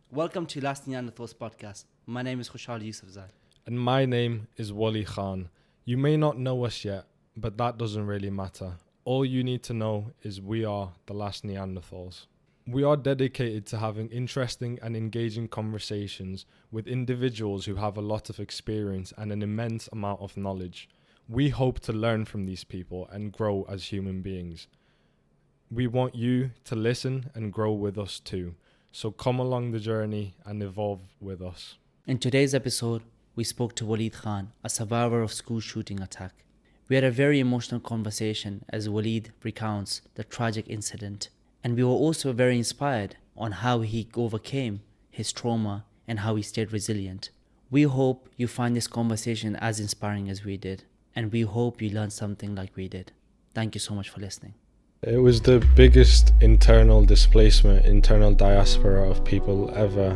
Welcome to Last Neanderthals podcast. My name is Khushal Yusufzai. And my name is Waleed Khan. You may not know us yet, but that doesn't really matter. All you need to know is we are the last Neanderthals. We are dedicated to having interesting and engaging conversations with individuals who have a lot of experience and an immense amount of knowledge. We hope to learn from these people and grow as human beings. We want you to listen and grow with us too. So come along the journey and evolve with us. In today's episode, we spoke to Waleed Khan, a survivor of school shooting attack. We had a very emotional conversation as Waleed recounts the tragic incident, and we were also very inspired on how he overcame his trauma and how he stayed resilient. We hope you find this conversation as inspiring as we did, and we hope you learned something like we did. Thank you so much for listening. It was the biggest internal displacement, internal diaspora of people ever.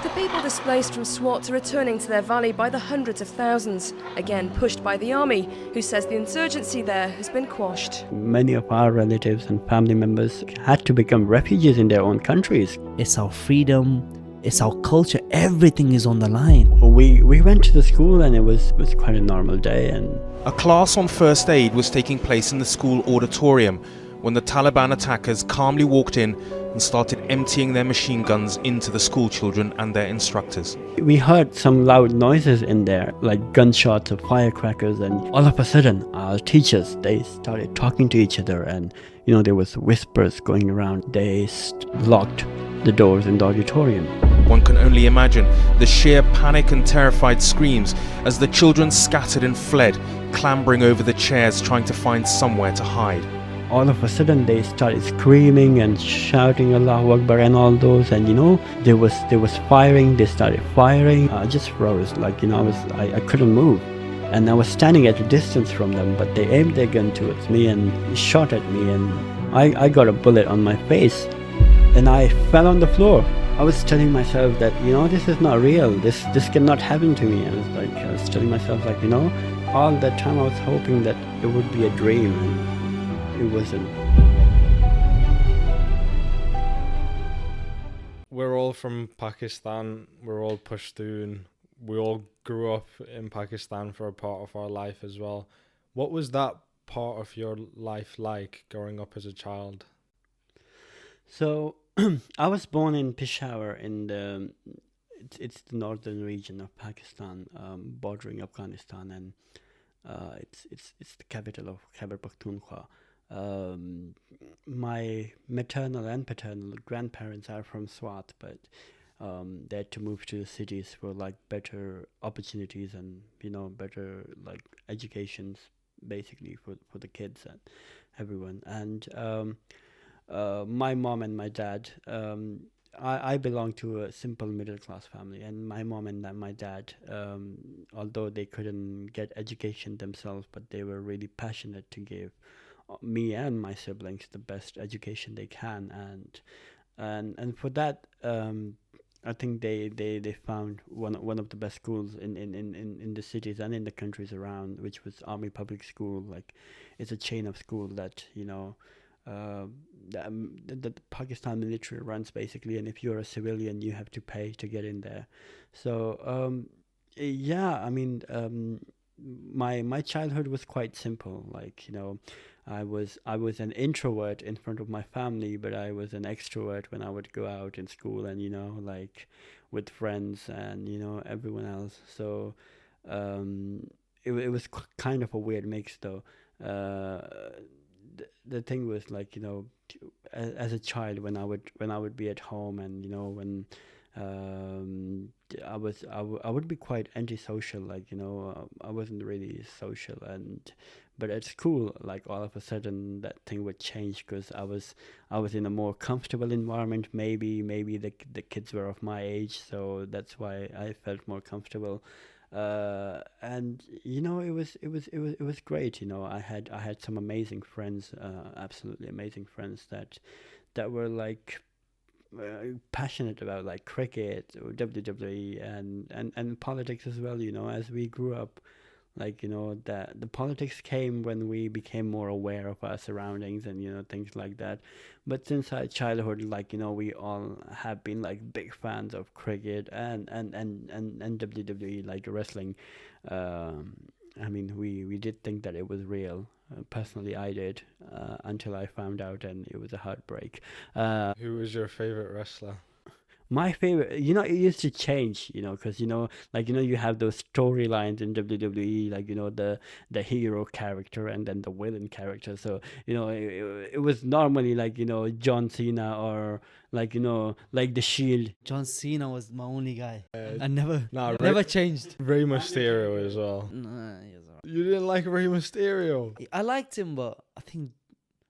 The people displaced from SWAT are returning to their valley by the hundreds of thousands, again pushed by the army, who says the insurgency there has been quashed. Many of our relatives and family members had to become refugees in their own countries. It's our freedom, it's our culture, everything is on the line. We went to the school and it was quite a normal day. And a class on first aid was taking place in the school auditorium when the Taliban attackers calmly walked in and started emptying their machine guns into the school children and their instructors. We heard some loud noises in there, like gunshots or firecrackers, and all of a sudden our teachers, they started talking to each other, and there was whispers going around. They locked the doors in the auditorium. One can only imagine the sheer panic and terrified screams as the children scattered and fled, clambering over the chairs trying to find somewhere to hide. All of a sudden they started screaming and shouting Allahu Akbar and all those, and there was firing. They started firing. I just froze, I couldn't move, and I was standing at a distance from them, but they aimed their gun towards me and shot at me, and I got a bullet on my face and I fell on the floor. I was telling myself that this is not real, this cannot happen to me. I was telling myself all that time I was hoping that it would be a dream, and it wasn't. We're all from Pakistan, we're all Pashtun, we all grew up in Pakistan for a part of our life as well. What was that part of your life like growing up as a child? So I was born in Peshawar in it's the northern region of Pakistan, bordering Afghanistan, and it's the capital of Khyber Pakhtunkhwa. My maternal and paternal grandparents are from Swat, but they had to move to the cities for better opportunities and better educations, basically for the kids and everyone. And my mom and my dad, I belong to a simple middle class family, and my mom and my dad, although they couldn't get education themselves, but they were really passionate to give me and my siblings the best education they can, and for that, I think they found one of the best schools in the cities and in the countries around, which was Army Public School. It's a chain of school that the Pakistan military runs, basically, and if you're a civilian you have to pay to get in there. So my childhood was quite simple. I was an introvert in front of my family, but I was an extrovert when I would go out in school and with friends and everyone else. So it was kind of a weird mix, though. The thing was as a child, when I would be at home, and when I would be quite antisocial. I wasn't really social, but at school, all of a sudden that thing would change, because I was in a more comfortable environment. Maybe the kids were of my age, so that's why I felt more comfortable. And it was great. I had some amazing friends, absolutely amazing friends that were passionate about cricket or WWE and politics as well. As we grew up, Like, the politics came when we became more aware of our surroundings and, things like that. But since our childhood, like, we all have been like big fans of cricket and WWE, like wrestling. I mean, we did think that it was real. Personally, I did, until I found out, and it was a heartbreak. Who was your favorite wrestler? My favorite, it used to change, because like you have those storylines in WWE, like the hero character and then the villain character. So it was normally like John Cena or like like the Shield. John Cena was my only guy. Uh, I never Nah, never changed. Rey Mysterio as well. Nah, he was alright. You didn't like Rey Mysterio? I liked him, but I think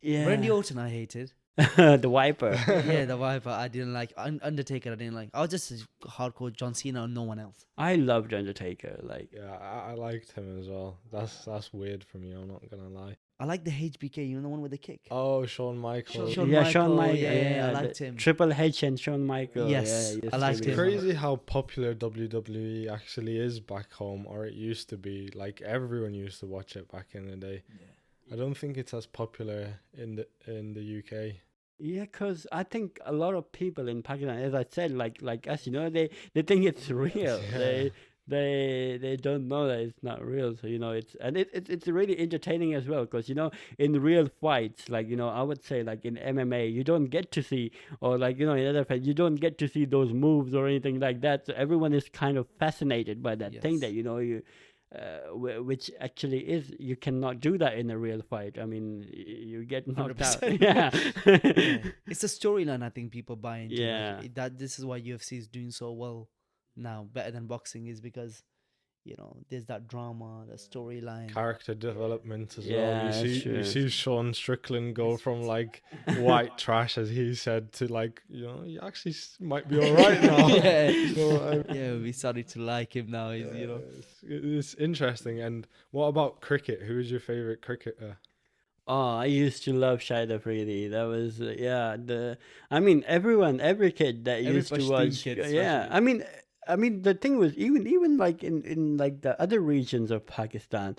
Yeah, Randy Orton I hated. the Viper. Yeah, the Viper I didn't like. Undertaker I didn't like. I was just a hardcore John Cena and no one else. I loved Undertaker. Like, Yeah, I liked him as well. That's weird for me, I'm not gonna lie. I like the HBK, the one with the kick. Oh, Shawn Michaels. Shawn yeah, Shawn Michael, Michaels. yeah, I the liked him. Triple H and Shawn Michaels. Yes, yeah, I liked It's him. crazy how popular WWE actually is back home, or it used to be. Like everyone used to watch it back in the day. I don't think it's as popular in the UK. Yeah, because I think a lot of people in Pakistan, as I said, like us, they think it's real. Yeah. They don't know that it's not real. So it's really entertaining as well, because in real fights, like I would say, like in MMA, you don't get to see, or like in other fights, you don't get to see those moves or anything like that. So everyone is kind of fascinated by that thing that you. Which actually is, you cannot do that in a real fight. I mean, you get knocked out. 100%. Yeah. It's a storyline I think people buy into. Yeah. Like, that this is why UFC is doing so well now, better than boxing, is because there's that drama, the storyline. Character development as Yeah, well. that's You true. see Sean Strickland go from like white trash, as he said, to like he actually might be all right now. Yeah. So, Yeah, we started to like him now. He's, it's interesting. And what about cricket? Who is your favorite cricketer? Oh, I used to love Shahid Afridi. That was I mean, every kid that Every used to Pashtun watch. kid Yeah, especially. I mean, the thing was, even like in like the other regions of Pakistan,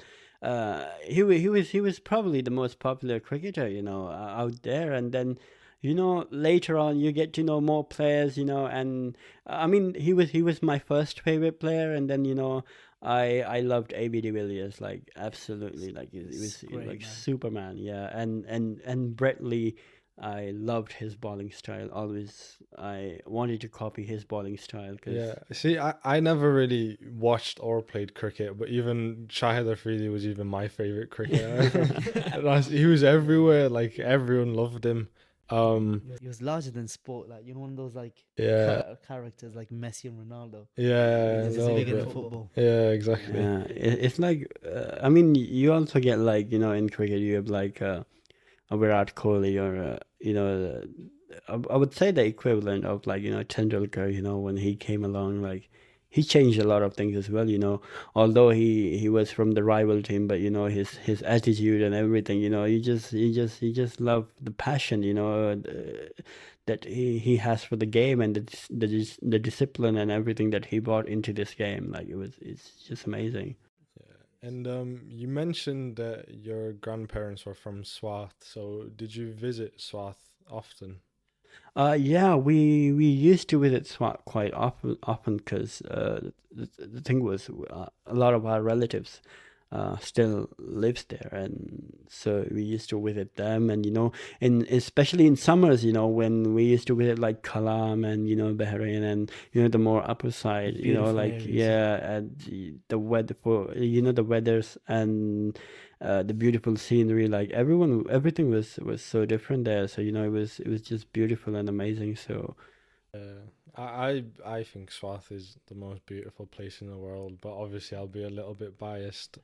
he was probably the most popular cricketer, out there. And then, later on you get to know more players, and I mean, he was my first favorite player. And then I loved A.B. de Villiers, like absolutely, like he was Great, like man. Superman, yeah. And Brett Lee, I loved his bowling style. Always, I wanted to copy his bowling style. Yeah, see, I never really watched or played cricket, but even Shahid Afridi was even my favorite cricketer. He was everywhere, like everyone loved him. He was larger than sport, like one of those like Yeah, characters like Messi and Ronaldo. yeah, He's just no, bigger than but- football. yeah, exactly. Yeah, it's like I mean, you also get like in cricket you have like a Virat Kohli, or I would say the equivalent of like Tendulkar. When he came along, like he changed a lot of things as well. Although he was from the rival team, but his attitude and everything. You just love the passion. That he has for the game, and the discipline and everything that he brought into this game. Like it's just amazing. And you mentioned that your grandparents were from Swat, so did you visit Swat often? Yeah, we used to visit Swat quite often, because the thing was, a lot of our relatives still lives there, and so we used to visit them. And especially in summers, when we used to visit like Kalam and Bahrain, and the more upper side, Beautiful like areas. yeah, and the weather for the weathers and the beautiful scenery, like everything was so different there. So it was just beautiful and amazing. So I think Swat is the most beautiful place in the world, but obviously I'll be a little bit biased.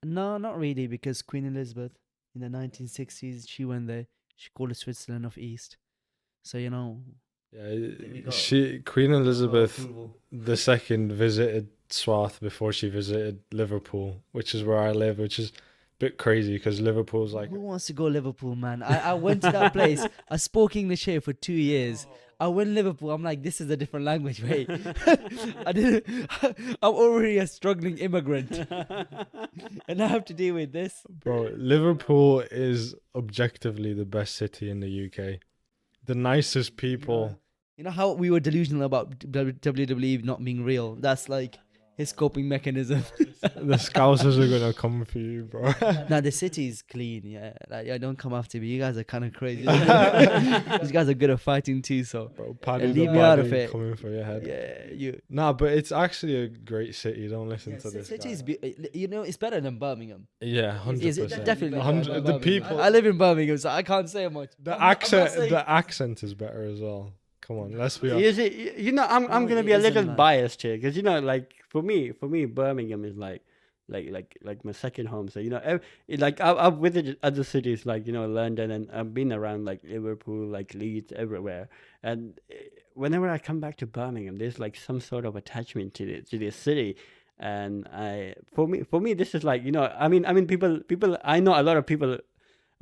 No, not really, because Queen Elizabeth in the 1960s, she went there. She called it Switzerland of East. So we Yeah, got- Queen Elizabeth approval. II visited Swat before she visited Liverpool, which is where I live, which is a bit crazy because Liverpool's like Who wants to go Liverpool, man? I went to that place. I spoke English here for 2 years. I went Liverpool. I'm like, this is a different language. Wait, I didn't. I'm already a struggling immigrant, and I have to deal with this. Bro, Liverpool is objectively the best city in the UK. The nicest people. You know how we were delusional about WWE not being real? That's like his coping mechanism. The Scousers are gonna come for you, bro. Now the city's clean, yeah. Like, yeah, don't come after me. You guys are kind of crazy. These guys are good at fighting too, so Bro, Paddy leave the me out of Baddy it. coming for your head. yeah, you. Nah, but it's actually a great city. Don't listen to this City's, guy. you know, it's better than Birmingham. Yeah, 100%. Is it definitely better than The Birmingham? people, I live in Birmingham, so I can't say much. the I'm not saying- accent is better as well. Come on, let's be You honest. see, you know, I'm No, gonna it be a isn't, little man. biased here, because you know, like for me, Birmingham is like my second home. So you know, I've visited other cities like, you know, London, and I've been around like Liverpool, like Leeds, everywhere. And whenever I come back to Birmingham, there's like some sort of attachment to the city. And for me, this is like, you know, I mean, people. I know a lot of people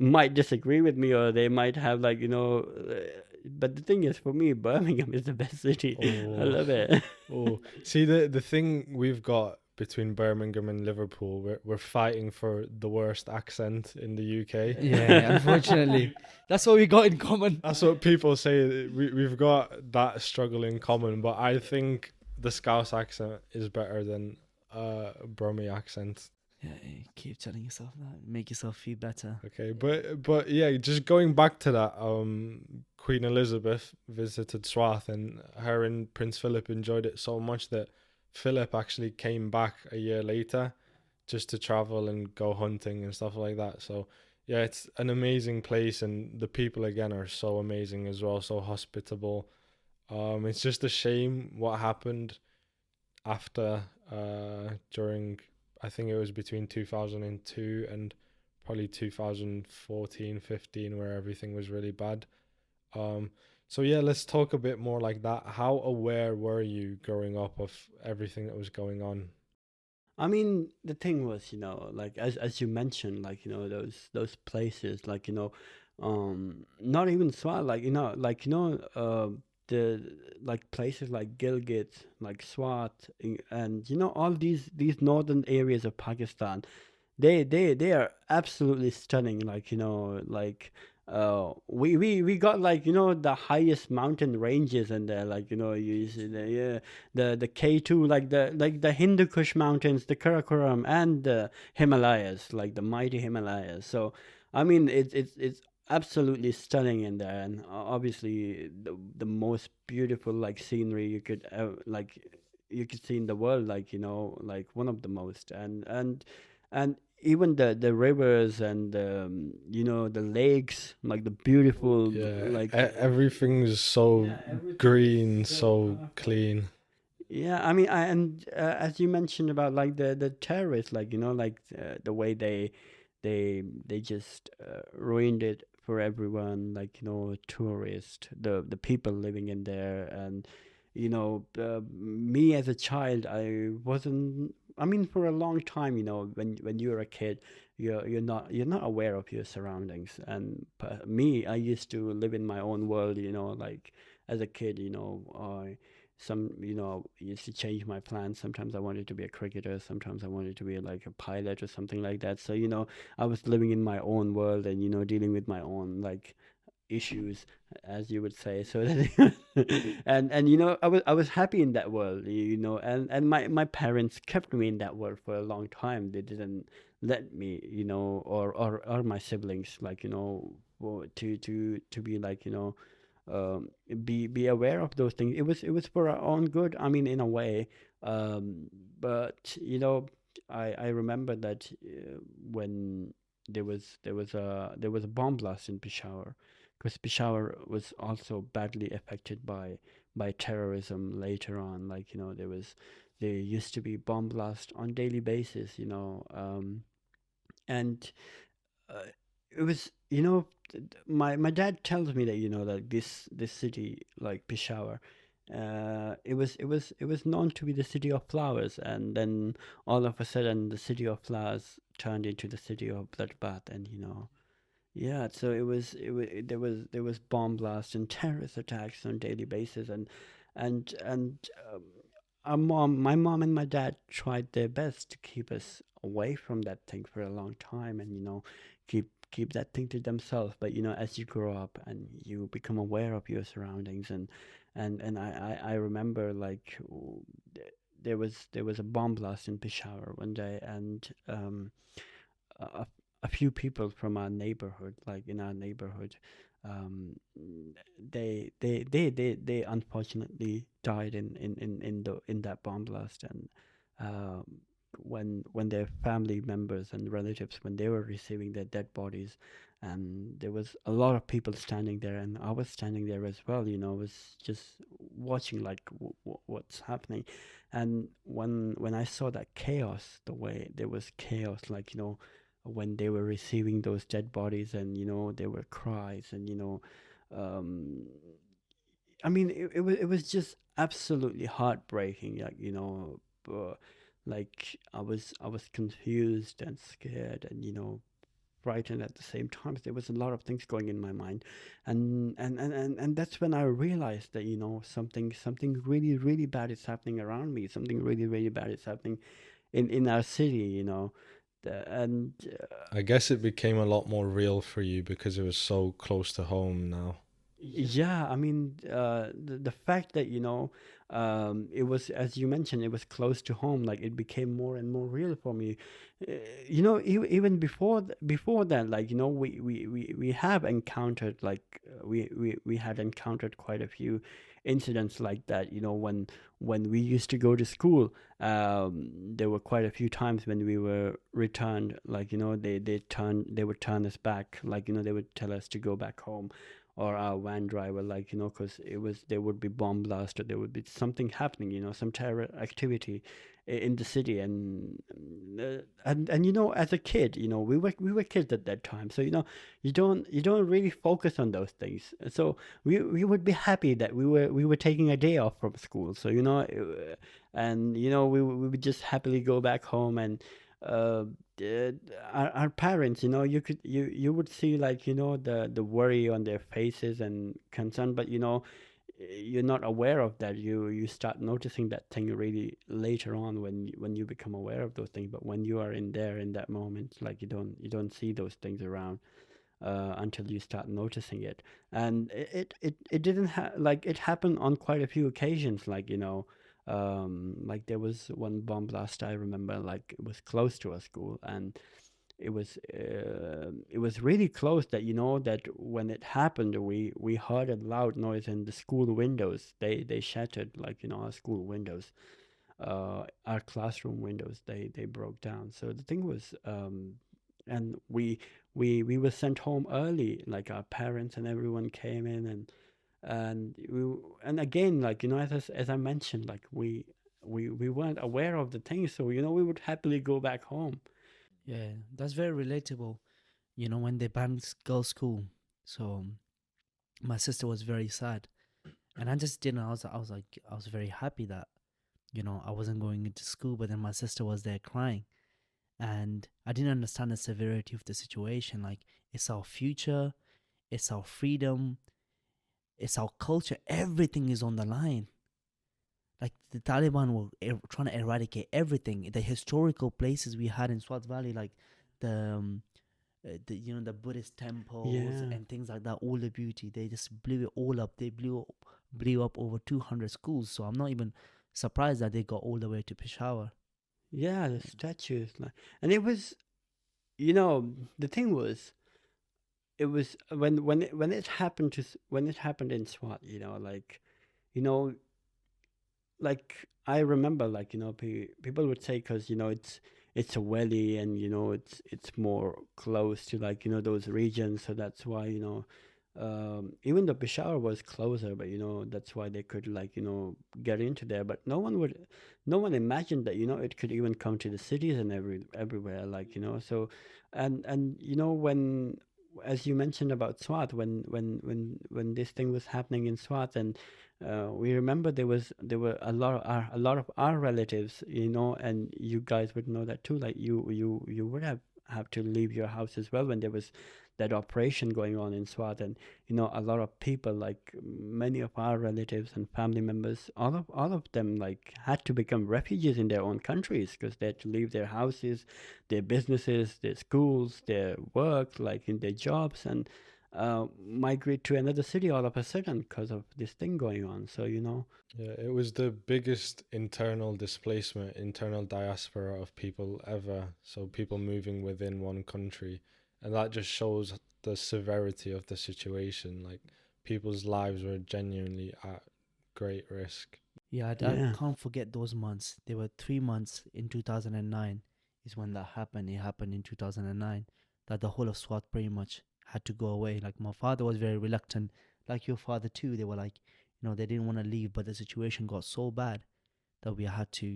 might disagree with me, or they might have like, you know. But the thing is, for me, Birmingham is the best city. I love it. Oh, see the thing we've got between Birmingham and Liverpool, we're fighting for the worst accent in the UK. Yeah, unfortunately, that's what we got in common. That's what people say. We've got that struggle in common, but I think the Scouse accent is better than Brummie accent. Yeah, keep telling yourself that. Make yourself feel better. Okay, but yeah, just going back to that, Queen Elizabeth visited Swat, and her and Prince Philip enjoyed it so much that Philip actually came back a year later just to travel and go hunting and stuff like that. So yeah, it's an amazing place, and the people again are so amazing as well, so hospitable. It's just a shame what happened after during, I think it was between 2002 and probably 2014-15 where everything was really bad. So yeah, let's talk a bit more like that. How aware were you growing up of everything that was going on? I mean, the thing was, you know, like as you mentioned, like, you know, those places, like, you know, not even Swat, like, you know, the like places like Gilgit, like Swat, and you know, all these northern areas of Pakistan, they are absolutely stunning. Like, you know, like we got like, you know, the highest mountain ranges in there, like, you know, you see the K2, like the Hindu Kush mountains, the Karakoram, and the Himalayas, like the mighty Himalayas. So I mean, it's absolutely stunning in there, and obviously the most beautiful like scenery you could see in the world, like, you know, like one of the most, and even the rivers and you know, the lakes, like the beautiful, like Everything's so green, so clean. yeah, I mean, as you mentioned about like the terrorists, like, you know, like the way they just ruined it for everyone, like, you know, tourists, the people living in there. And you know, me as a child, I wasn't, I mean, for a long time, you know, when you're a kid, you're not aware of your surroundings. And me, I used to live in my own world, you know, like as a kid, you know, you know, used to change my plans. Sometimes I wanted to be a cricketer, sometimes I wanted to be like a pilot or something like that. So, you know, I was living in my own world, and, you know, dealing with my own like issues, as you would say. So that and you know, I was happy in that world, you know, and my parents kept me in that world for a long time. They didn't let me, you know, or my siblings, like, you know, to be like, you know, be aware of those things. It was for our own good, I mean, in a way. But you know, I remember that when there was a bomb blast in Peshawar, because Peshawar was also badly affected by terrorism later on. Like, you know, there used to be bomb blasts on daily basis, you know, and it was, you know, my dad tells me that, you know, that this city like Peshawar, it was known to be the city of flowers, and then all of a sudden the city of flowers turned into the city of bloodbath. And you know, Yeah, so there was bomb blasts and terrorist attacks on daily basis, and my mom and my dad tried their best to keep us away from that thing for a long time, and keep that thing to themselves. But as you grow up and you become aware of your surroundings, and I remember like there was a bomb blast in Peshawar one day, and a, a few people from our neighborhood, like in our neighborhood, um, they unfortunately died in that bomb blast, and um, when their family members and relatives, when they were receiving their dead bodies, and there was a lot of people standing there, and I was standing there as well. Was just watching like what's happening, and when I saw that chaos, the way there was chaos, like when they were receiving those dead bodies, and there were cries, and um I mean, it was just absolutely heartbreaking, like like I was confused and scared, and frightened at the same time. There was a lot of things going in my mind, and that's when I realized that something really really bad is happening around me. Something really really bad is happening in our city. And I guess it became a lot more real for you because it was so close to home now. yeah, I mean, the fact that it was, as you mentioned, it was close to home. Like it became more and more real for me. Even before that, like we have encountered like we had encountered quite a few incidents like that. When we used to go to school, there were quite a few times when we were returned. Like they would turn us back. Like they would tell us to go back home, or our van driver, like because there would be bomb blast, or there would be something happening, some terror activity in the city. And as a kid, we were kids at that time, so you don't really focus on those things. So we would be happy that we were taking a day off from school, so and we would just happily go back home. And uh, uh, our parents, you would see, like the worry on their faces and concern, but you're not aware of that. You start noticing that thing really later on when you become aware of those things. But when you are in that moment, like you don't see those things around until you start noticing it. And it didn't like it happened on quite a few occasions, like like there was one bomb blast I remember, like it was close to a school, and it was really close that that when it happened, we heard a loud noise, and the school windows, they shattered, like our school windows, our classroom windows, they broke down. So the thing was, and we were sent home early, like our parents and everyone came in, and again, like as I mentioned, like we weren't aware of the things, so we would happily go back home. Yeah, that's very relatable. When they banned girls' school, so my sister was very sad, and I just didn't. I was very happy that I wasn't going into school, but then my sister was there crying, and I didn't understand the severity of the situation. Like it's our future, it's our freedom, it's our culture. Everything is on the line. Like the Taliban were trying to eradicate everything. The historical places we had in Swat Valley, like the Buddhist temples Yeah. and things like that, all the beauty, they just blew it all up. They blew up over 200 schools. So I'm not even surprised that they got all the way to Peshawar. Yeah, the statues, like, and it was, the thing was, it was when it happened in SWAT, like, you know, like I remember, like people would say, because it's a Wali, and it's more close to, like those regions, so that's why even though Peshawar was closer, but that's why they could, like get into there. But no one imagined that it could even come to the cities and everywhere, like so. And when, as you mentioned about Swat, when this thing was happening in Swat, and we remember there were a lot of our relatives, and you guys would know that too, like you would have to leave your house as well when there was that operation going on in Swat, and a lot of people, like many of our relatives and family members, all of them like had to become refugees in their own countries because they had to leave their houses, their businesses, their schools, their work, like in their jobs, and migrate to another city all of a sudden because of this thing going on. So Yeah, it was the biggest internal displacement, internal diaspora of people ever. So people moving within one country. And that just shows the severity of the situation. Like people's lives were genuinely at great risk. Yeah, I Yeah. can't forget those months. There were 3 months in 2009 is when that happened. It happened in 2009 that the whole of Swat pretty much had to go away. Like my father was very reluctant, like your father too. They were like, they didn't want to leave, but the situation got so bad that we had to,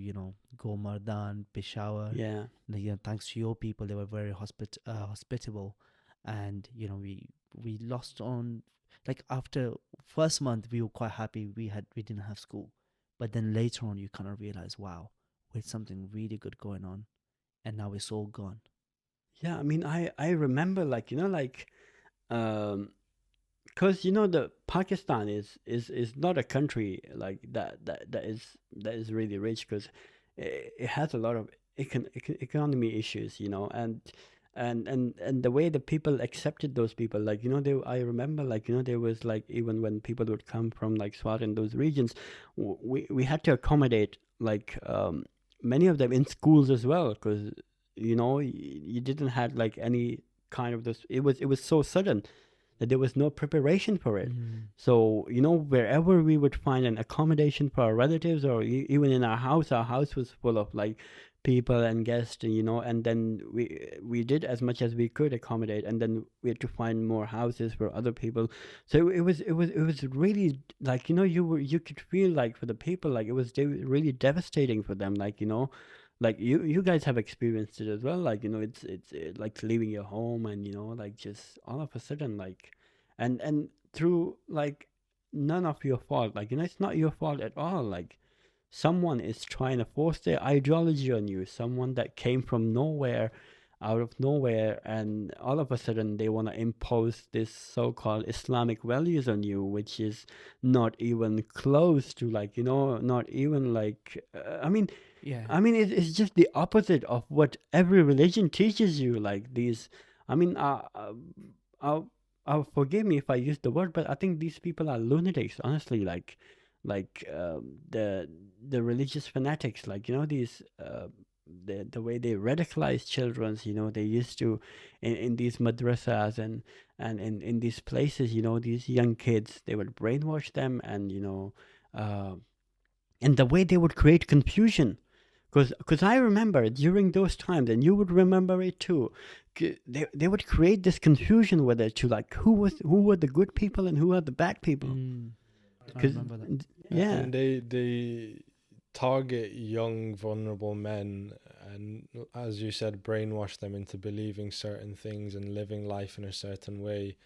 go Mardan, Peshawar. Yeah. Thanks to your people, they were very hospitable, and we lost on, like, after first month we were quite happy we didn't have school, but then later on you kind of realize, wow, with something really good going on, and now it's all gone. Yeah, I mean, I remember, like, because the Pakistan is not a country like that is really rich, because it has a lot of economy issues, and the way the people accepted those people, like, I remember, like, there was, like, even when people would come from, like, Swat in those regions, we had to accommodate, like, many of them in schools as well, because you didn't have, like, any kind of this. It was so sudden that there was no preparation for it. So wherever we would find an accommodation for our relatives, or even in our house was full of, like, people and guests, and then we did as much as we could accommodate, and then we had to find more houses for other people. So it was really, like, you could feel, like, for the people, like, it was really devastating for them, like, like you guys have experienced it as well, like, it's like leaving your home, and like, just all of a sudden, like, and through, like, none of your fault, like, it's not your fault at all, like, someone is trying to force their ideology on you, someone that came from nowhere, out of nowhere, and all of a sudden they want to impose this so-called Islamic values on you, which is not even close to, like, not even, like, Yeah. it's just the opposite of what every religion teaches you. Like, these, forgive me if I use the word, but I think these people are lunatics, honestly. The religious fanatics, like, these, the way they radicalize children, they used to, in these madrasas, and in these places, these young kids, they would brainwash them, and the way they would create confusion. Because I remember during those times, and you would remember it too, they would create this confusion whether to, like, who were the good people and who are the bad people. I remember that. Yeah. And they target young, vulnerable men, and, as you said, brainwash them into believing certain things and living life in a certain way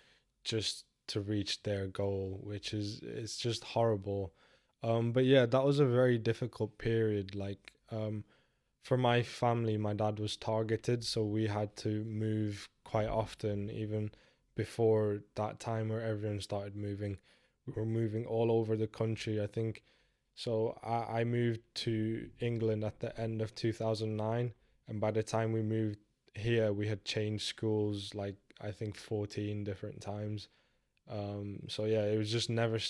just to reach their goal, which it's just horrible. But yeah, that was a very difficult period. Like, for my family, my dad was targeted, so we had to move quite often, even before that time where everyone started moving. We were moving all over the country, I think. So I moved to England at the end of 2009, and by the time we moved here, we had changed schools, like, I think 14 different times. So yeah, it was just never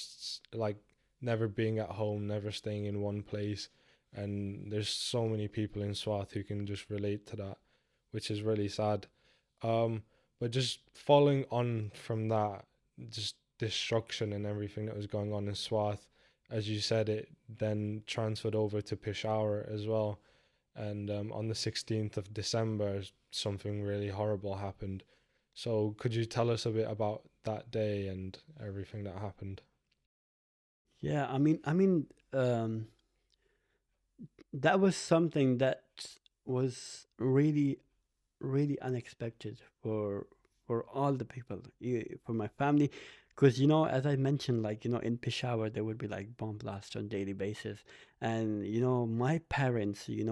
being at home, never staying in one place. And there's so many people in Swat who can just relate to that, which is really sad. But just following on from that, just destruction and everything that was going on in Swat, as you said, it then transferred over to Peshawar as well. And on the 16th of December, something really horrible happened. So could you tell us a bit about that day and everything that happened? Yeah, that was something that was really, really unexpected for all the people, for my family, because as I mentioned, like in Peshawar there would be like bomb blasts on daily basis, and my parents, the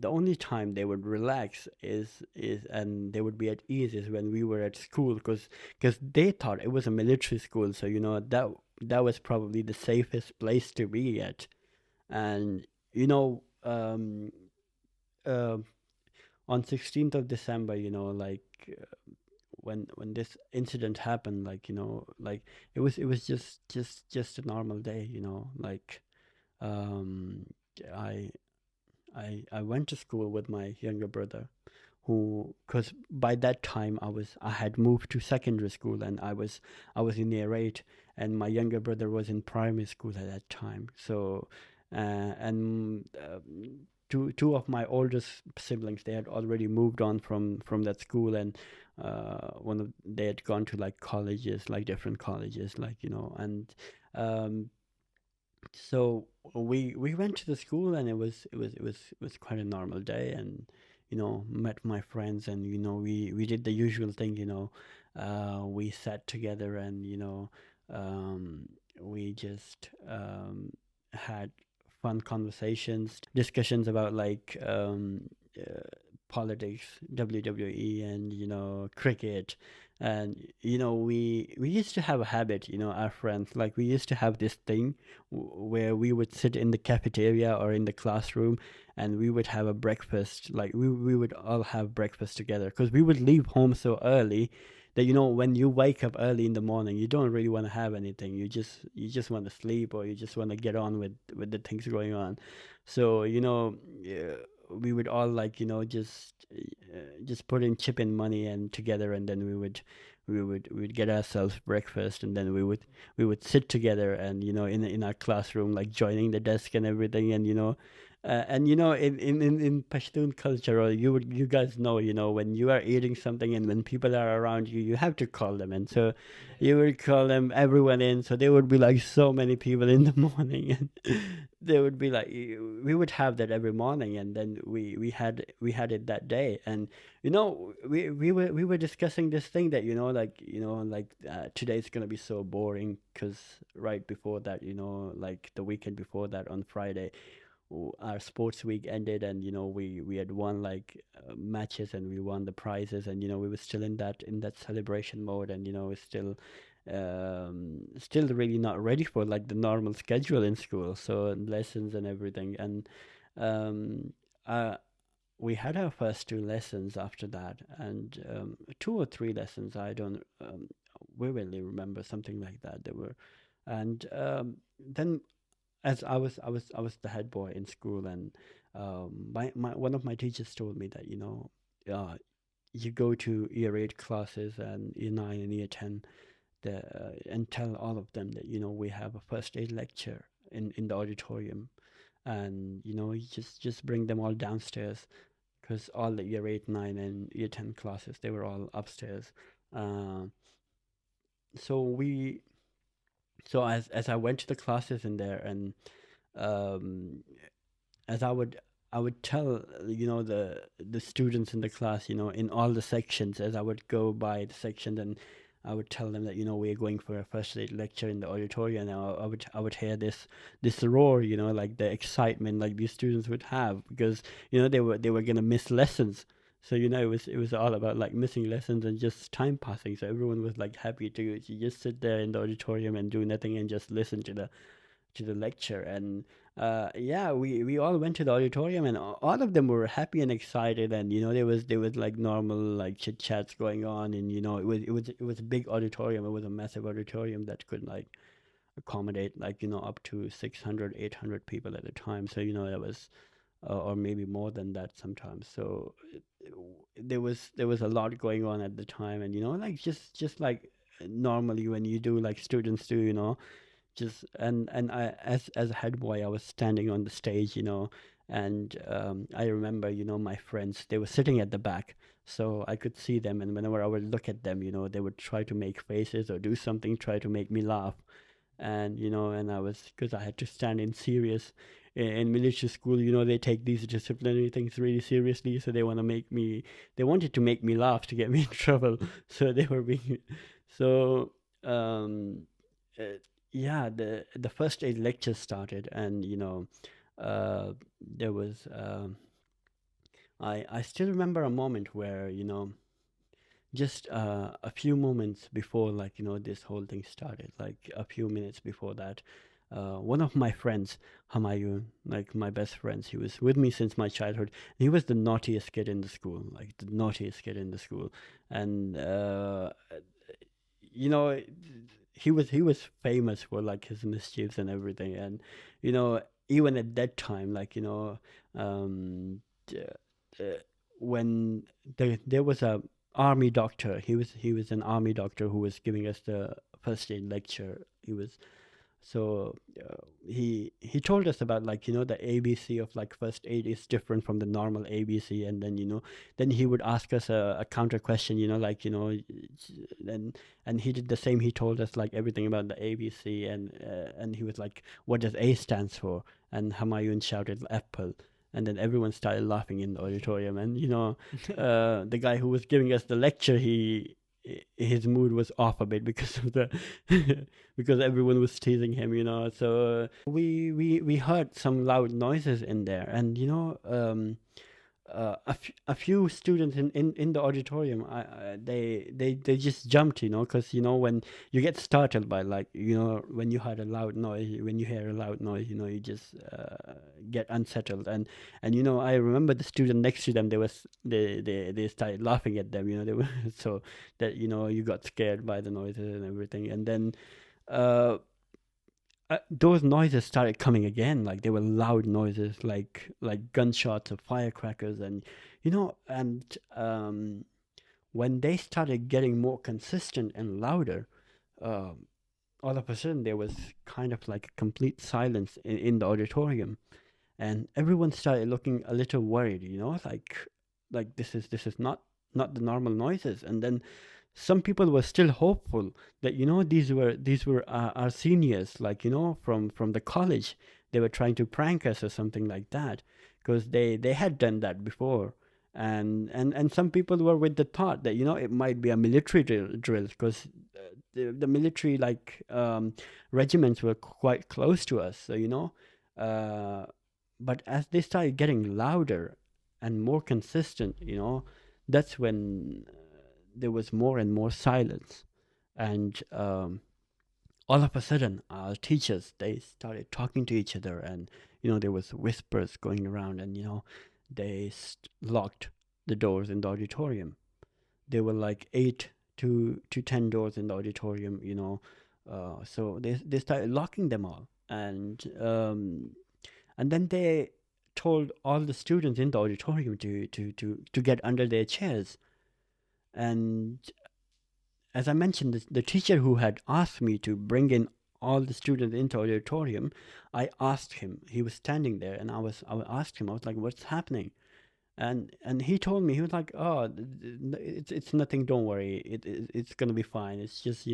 only time they would relax is and they would be at ease is when we were at school, because they thought it was a military school, so that was probably the safest place to be at. And uh, on 16th of December, like when this incident happened, like like it was just a normal day, like um I I went to school with my younger brother, who, because by that time I had moved to secondary school, and I was in year 8, and my younger brother was in primary school at that time. So and two of my oldest siblings, they had already moved on from that school, and they had gone to like colleges, like different colleges, like and um so we went to the school, and it was quite a normal day, and met my friends, and we did the usual thing, we sat together, and we just had fun conversations, discussions about like politics, WWE, and cricket. And we used to have a habit, our friends, like we used to have this thing where we would sit in the cafeteria or in the classroom, and we would have a breakfast, like we would all have breakfast together, because we would leave home so early that when you wake up early in the morning, you don't really want to have anything. You just want to sleep, or you just want to get on with the things going on. So yeah, we would all, like just put in chip in money and together, and then we would get ourselves breakfast, and then we would sit together, and in our classroom, like joining the desk and everything, and in Pashtun culture, or you guys know, when you are eating something and when people are around you, you have to call them. And so you would call them, everyone in, so there would be like so many people in the morning, and they would be like, we would have that every morning, and then we had it that day. And we were discussing this thing that today's gonna be so boring, because right before that, like the weekend before that, on Friday, our sports week ended, and we had won like matches, and we won the prizes, and we were still in that celebration mode, and we're still really not ready for like the normal schedule in school, so lessons and everything. And um uh we had our first 2 lessons after that, and 2 or 3 lessons, I don't vividly remember, something like that, they were. And then, as I was the head boy in school, and my one of my teachers told me that you go to year 8 classes and year 9 and year 10, and tell all of them that we have a first aid lecture in the auditorium, and you just bring them all downstairs, because all the year 8, 9, and year 10 classes, they were all upstairs. uh, so we so as I went to the classes in there, and um, as I would tell the students in the class, in all the sections, as I would go by the section, and I would tell them that we're going for a first aid lecture in the auditorium. And I would hear this roar, like the excitement like these students would have, because they were gonna miss lessons. So it was all about like missing lessons and just time passing. So everyone was like happy to just sit there in the auditorium and do nothing, and just listen to the lecture. And yeah, we all went to the auditorium, and all of them were happy and excited. And there was like normal like chit chats going on, and it was a big auditorium. It was a massive auditorium that could like accommodate like up to 600, 800 people at a time. So that was or maybe more than that sometimes. So there was a lot going on at the time. And like just like normally when you do, like students do, just and I, as a head boy, I was standing on the stage, and I remember, my friends, they were sitting at the back, so I could see them, and whenever I would look at them, they would try to make faces or do something, try to make me laugh. And and I was, because I had to stand in serious in military school, they take these disciplinary things really seriously, so they wanted to make me laugh to get me in trouble. So So um, uh, yeah, the first aid lecture started, and there was I still remember a moment where just a few moments before, like this whole thing started, like a few minutes before that. One of my friends, Hamayun, like my best friends, he was with me since my childhood. He was the naughtiest kid in the school, like the naughtiest kid in the school, and you know, he was famous for like his mischiefs and everything, and you know, even at that time, like um, d- uh, when there was a army doctor, he was an army doctor who was giving us the first aid lecture. He was so he told us about, like the ABC of like first aid is different from the normal ABC, and then then he would ask us a counter question, like and he did the same. He told us like everything about the ABC, and he was like, what does A stands for? And Hamayun shouted apple, and then everyone started laughing in the auditorium. And the guy who was giving us the lecture, his mood was off a bit because of the because everyone was teasing him, so we heard some loud noises in there, and a few students in the auditorium, they just jumped, because when you get startled by, like when you heard a loud noise, when you hear a loud noise, you just get unsettled. And I remember the student next to them, they started laughing at them, they were so that you got scared by the noises and everything. And then those noises started coming again. Like, they were loud noises, like gunshots or firecrackers, and when they started getting more consistent and louder, um, all of a sudden there was kind of like a complete silence in the auditorium, and everyone started looking a little worried. Like this is not the normal noises. And then some people were still hopeful that these were our seniors, like from the college. They were trying to prank us or something like that, because they had done that before. And some people were with the thought that it might be a military drill, because the military, like regiments were quite close to us. So but as they started getting louder and more consistent, that's when there was more and more silence. And all of a sudden, our teachers, they started talking to each other, and there was whispers going around, and they locked the doors in the auditorium. There were like 8 to 10 doors in the auditorium, so they started locking them all. And then they told all the students in the auditorium to get under their chairs. And as I mentioned, the teacher who had asked me to bring in all the students into the auditorium, I asked him. He was standing there, and I asked him. I was like, "What's happening?" And he told me. He was like, "Oh, it's nothing. Don't worry. It's gonna be fine. It's just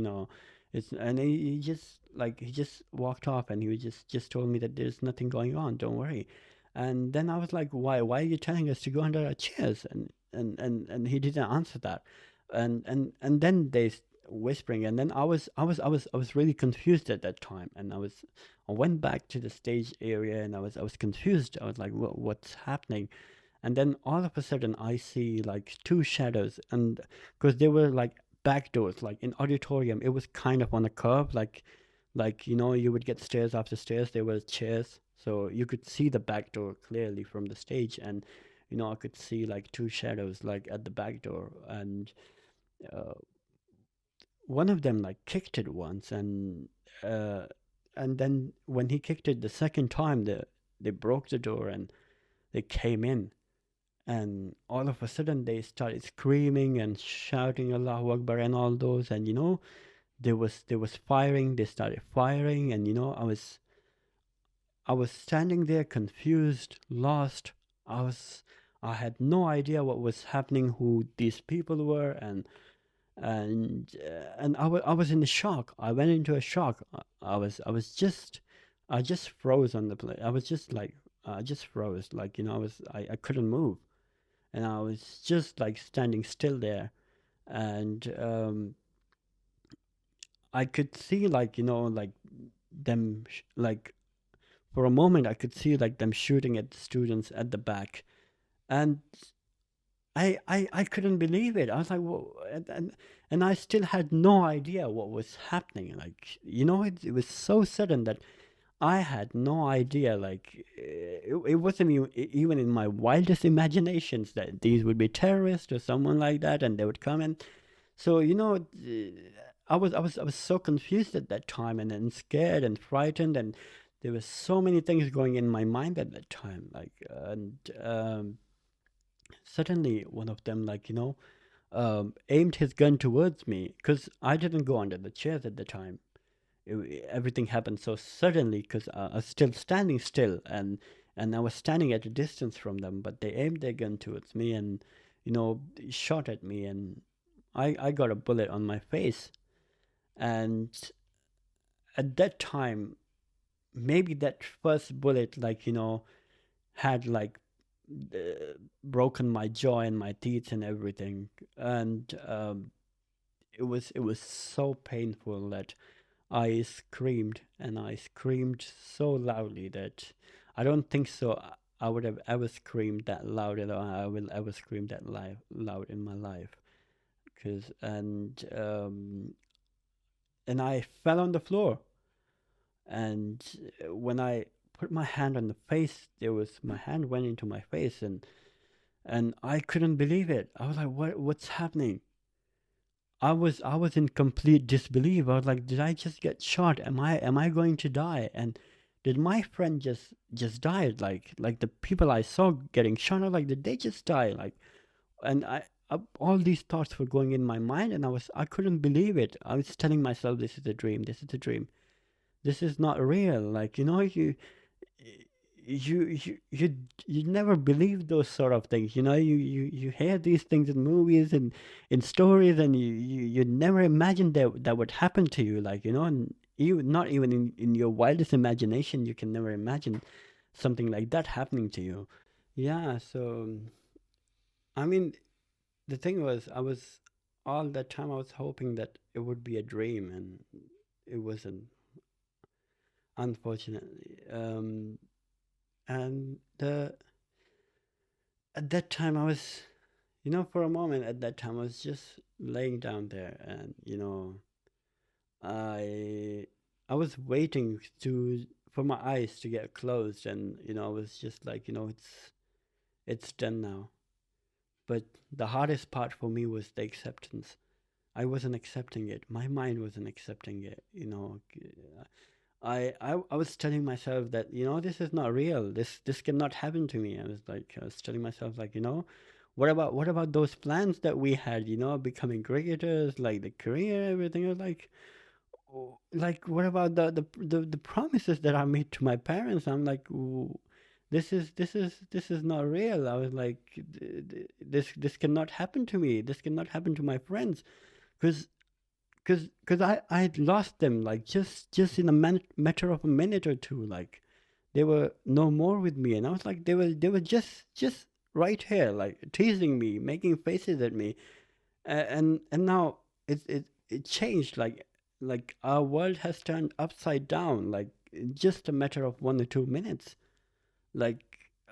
it's." And he just walked off, and he just told me that there's nothing going on. Don't worry. And then I was like, "Why are you telling us to go under our chairs?" And he didn't answer that. And then they whispering, and then I was really confused at that time. And I went back to the stage area, and I was confused. I was like, what's happening? And then all of a sudden I see like two shadows, and because they were like back doors, like in auditorium it was kind of on a curve, like you would get stairs after stairs. There were chairs, so you could see the back door clearly from the stage. And I could see like two shadows like at the back door. And uh, one of them like kicked it once, uh, and then when he kicked it the second time, they broke the door and they came in. And all of a sudden they started screaming and shouting Allahu Akbar and all those. And there was firing. They started firing, and I was standing there confused, lost. I had no idea what was happening, who these people were. And I was in a shock. I went into a shock. I just froze on the place. I was just like, I just froze. Like, I couldn't move. And I was just like standing still there. And I could see, like, like them, like, for a moment, I could see like them shooting at the students at the back, and I couldn't believe it. I was like, whoa, and I still had no idea what was happening. Like, it was so sudden that I had no idea. Like, it wasn't even in my wildest imaginations that these would be terrorists or someone like that, and they would come in. So, I was so confused at that time, and then scared and frightened, and there were so many things going in my mind at that time. Like, and suddenly one of them, like, aimed his gun towards me, because I didn't go under the chairs at the time. Everything happened so suddenly, because I was still standing still, and I was standing at a distance from them, but they aimed their gun towards me, and shot at me, and I got a bullet on my face. And at that time, maybe that first bullet, like, had like broken my jaw and my teeth and everything. And it was so painful that I screamed, and I screamed so loudly that I don't think so I would have ever screamed that loud, or I will ever scream that loud in my life. Cause and I fell on the floor, and when I put my hand on the face, my hand went into my face, and I couldn't believe it. I was like, what's happening? I was in complete disbelief. I was like, did I just get shot? Am I going to die? And did my friend just die? Like the people I saw getting shot, I was like, did they just die? Like, and all these thoughts were going in my mind, and I couldn't believe it. I was telling myself, this is a dream. This is a dream. This is not real. Like, you never believe those sort of things. You hear these things in movies and in stories, and you never imagine that would happen to you. Like, and you, not even in your wildest imagination, you can never imagine something like that happening to you. Yeah. So I mean, the thing was, all that time I was hoping that it would be a dream, and it wasn't, unfortunately. And at that time I was, for a moment at that time I was just laying down there, and I I was waiting for my eyes to get closed, and I was just like, it's done now. But the hardest part for me was the acceptance. I wasn't accepting it. My mind wasn't accepting it. I was telling myself that, this is not real. This cannot happen to me. I was telling myself, like, what about those plans that we had, becoming cricketers, like the career, everything. I was like, like, what about the promises that I made to my parents? I'm like, this is not real. I was like, this cannot happen to me. This cannot happen to my friends, because I had lost them, like, just in a matter of a minute or two. Like, they were no more with me, and I was like, they were just right here, like, teasing me, making faces at me. And now it changed. Like our world has turned upside down, like, in just a matter of 1 or 2 minutes. Like,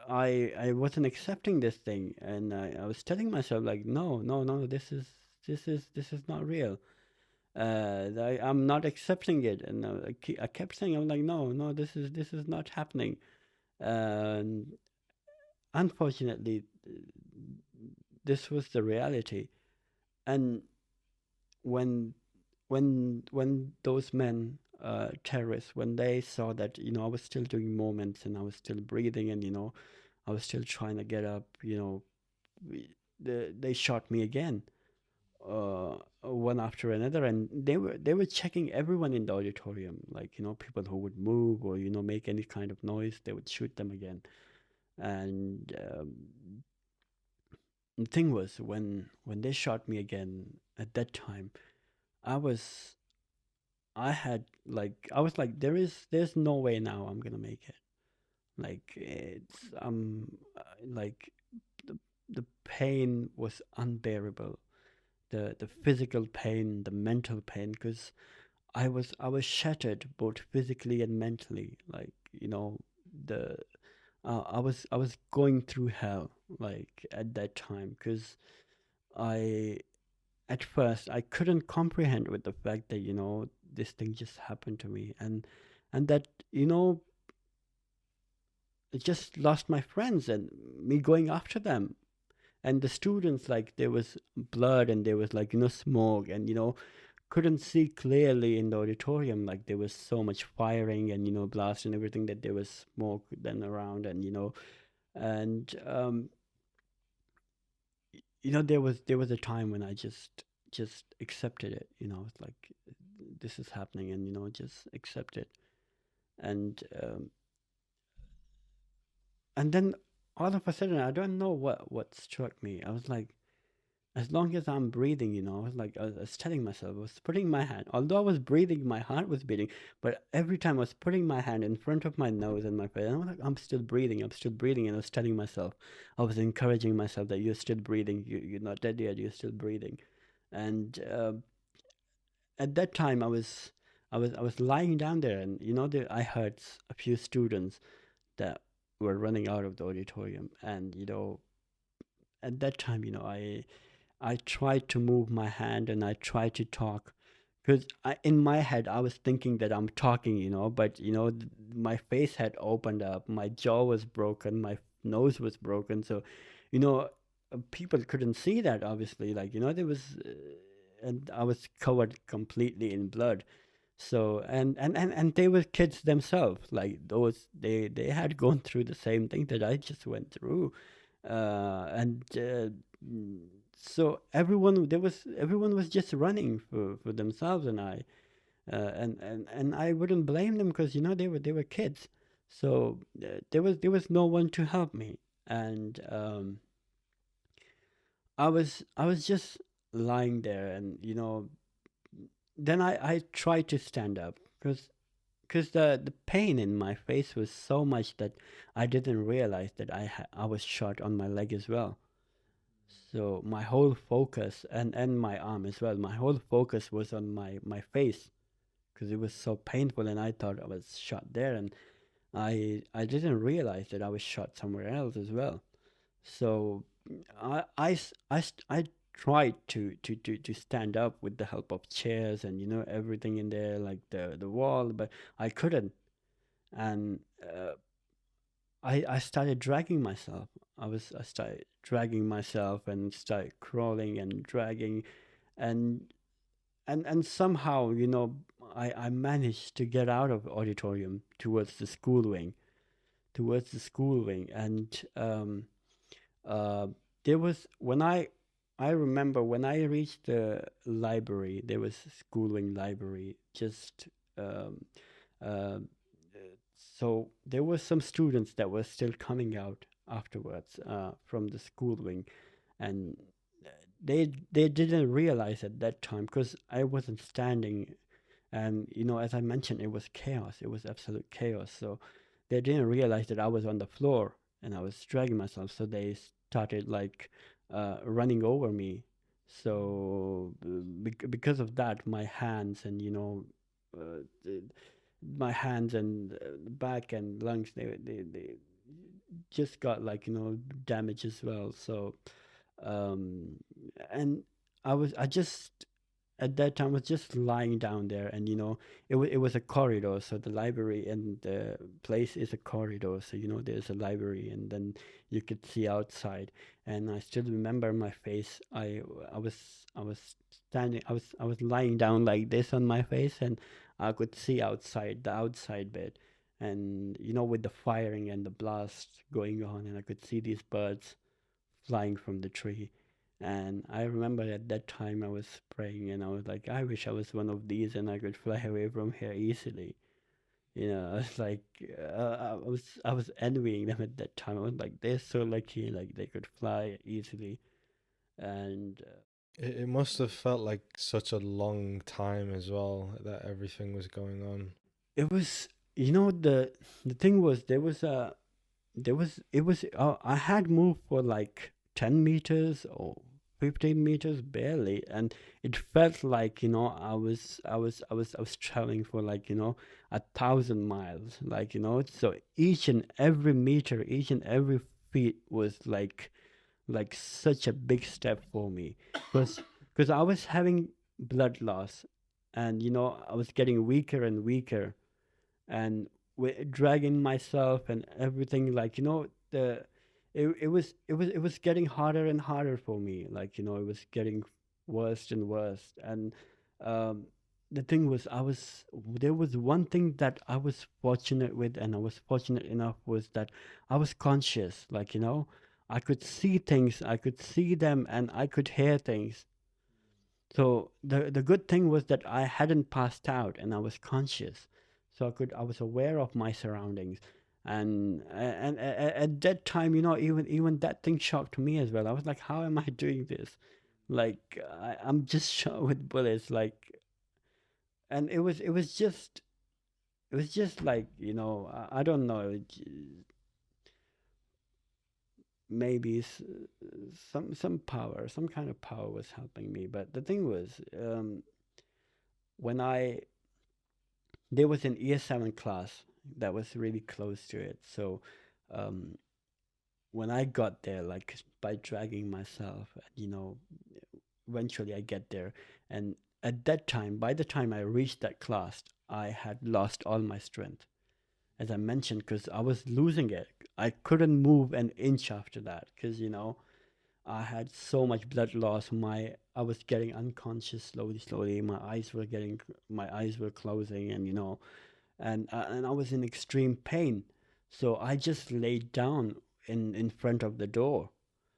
I wasn't accepting this thing, and I was telling myself, like, no, no, no, this is not real. I'm not accepting it, and I kept saying, I'm like, no, no, this is not happening. And unfortunately, this was the reality. And when when those men, terrorists, when they saw that, I was still doing movements, and I was still breathing, and I was still trying to get up, they shot me again, one after another, and they were checking everyone in the auditorium, like, people who would move or make any kind of noise, they would shoot them again. And the thing was, when they shot me again at that time, I was I was like, there's no way now I'm gonna make it. Like, it's like, the pain was unbearable, the physical pain, the mental pain, because I was shattered both physically and mentally. Like, the I was going through hell, like, at that time, because I at first I couldn't comprehend with the fact that, this thing just happened to me, and that, I just lost my friends and me going after them. And the students, like, there was blood and there was, like, smoke, and, couldn't see clearly in the auditorium. Like, there was so much firing and, blast and everything, that there was smoke then around, and, and there was a time when I just accepted it. It's like, this is happening, and, just accept it. And then all of a sudden, I don't know what struck me. I was like, as long as I'm breathing, I was like, I was telling myself, I was putting my hand, although I was breathing, my heart was beating, but every time I was putting my hand in front of my nose and my face, and I was like, I'm still breathing, and I was telling myself, I was encouraging myself that you're still breathing, you're not dead yet, you're still breathing. And at that time, I was lying down there, and, I heard a few students that were running out of the auditorium, and, at that time, I tried to move my hand and I tried to talk, because in my head I was thinking that I'm talking, but, my face had opened up, my jaw was broken, my nose was broken, so, people couldn't see that, obviously, like, there was, and I was covered completely in blood. So, and they were kids themselves, like, those, they had gone through the same thing that I just went through, and so everyone was just running for themselves, and and I wouldn't blame them, because, they were kids, so there was no one to help me. And I was just lying there, and, then I tried to stand up, because the pain in my face was so much that I didn't realize that I was shot on my leg as well. So my whole focus, and my arm as well, my whole focus was on my face, because it was so painful, and I thought I was shot there, and I didn't realize that I was shot somewhere else as well. So I tried to stand up with the help of chairs and, everything in there, like the wall, but I couldn't. And I started dragging myself. I started dragging myself and started crawling and dragging, and somehow, I managed to get out of auditorium towards the school wing, and uh, there was when I remember when I reached the library, there was a school wing library just. Uh, so there were some students that were still coming out afterwards, from the school wing, and they didn't realize at that time, because I wasn't standing, and, as I mentioned, it was chaos. It was absolute chaos. So they didn't realize that I was on the floor and I was dragging myself. So they started, like, running over me. So because of that, my hands and, uh, my hands and back and lungs, they just got, like, damage as well. So um and I just at that time was just lying down there, and, it was a corridor. So the library and the place is a corridor, so, there's a library, and then you could see outside. And I still remember my face. I was standing, I was lying down like this on my face, and I could see outside, the outside bit, and, with the firing and the blast going on, and I could see these birds flying from the tree. And I remember at that time I was praying, and I was like, I wish I was one of these and I could fly away from here easily. I was like, I was envying them at that time. I was like, they're so lucky, like, they could fly easily. And It must have felt like such a long time as well that everything was going on. it was, the thing was, I had moved for like 10 meters or 15 meters barely, and it felt like, I was traveling for, like, 1,000 miles, like, so each and every meter, each and every feet was like such a big step for me, because I was having blood loss, and I was getting weaker and weaker, and dragging myself and everything, like, the it was getting harder and harder for me, like, it was getting worse and worse. And um the thing was, there was one thing that I was fortunate with, and I was fortunate enough, was that I was conscious, like, I could see things, I could see them, and I could hear things. So the good thing was that I hadn't passed out, and I was conscious, so I was aware of my surroundings, and at that time, even that thing shocked me as well. I was like, how am I doing this? Like, I'm just shot with bullets, like, and it was just like, I don't know, maybe some power, some kind of power was helping me. But the thing was, when I there was an year 7 class that was really close to it. So um, when I got there, like, by dragging myself, eventually I get there. And at that time, by the time I reached that class, I had lost all my strength, as I mentioned, because I was losing it. I couldn't move an inch after that, because I had so much blood loss. I was getting unconscious slowly, slowly. My eyes were closing, and and I was in extreme pain. So I just laid down in front of the door.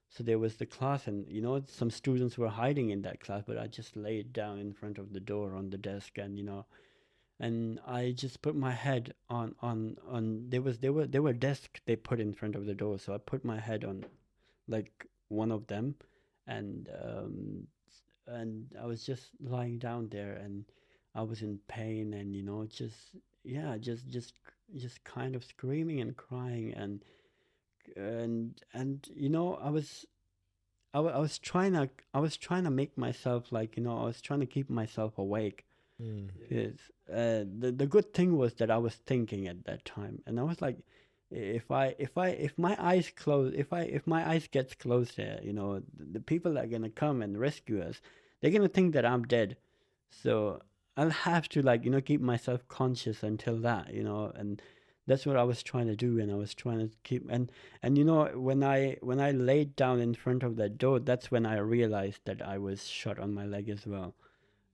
So there was the class, and some students were hiding in that class, but I just laid down in front of the door on the desk, and I just put my head on there were desks they put in front of the door, so I put my head on, like, one of them, and I was just lying down there, and I was in pain, and just, yeah, just kind of screaming and crying, and I was trying to make myself, like, I was trying to keep myself awake. Mm. Yes. The good thing was that I was thinking at that time, and I was like, if my eyes close, if my eyes gets closed there, the people that are gonna come and rescue us, they're gonna think that I'm dead. So I'll have to, like, keep myself conscious until that, and that's what I was trying to do, and I was trying to keep, and when I laid down in front of that door, that's when I realized that I was shot on my leg as well,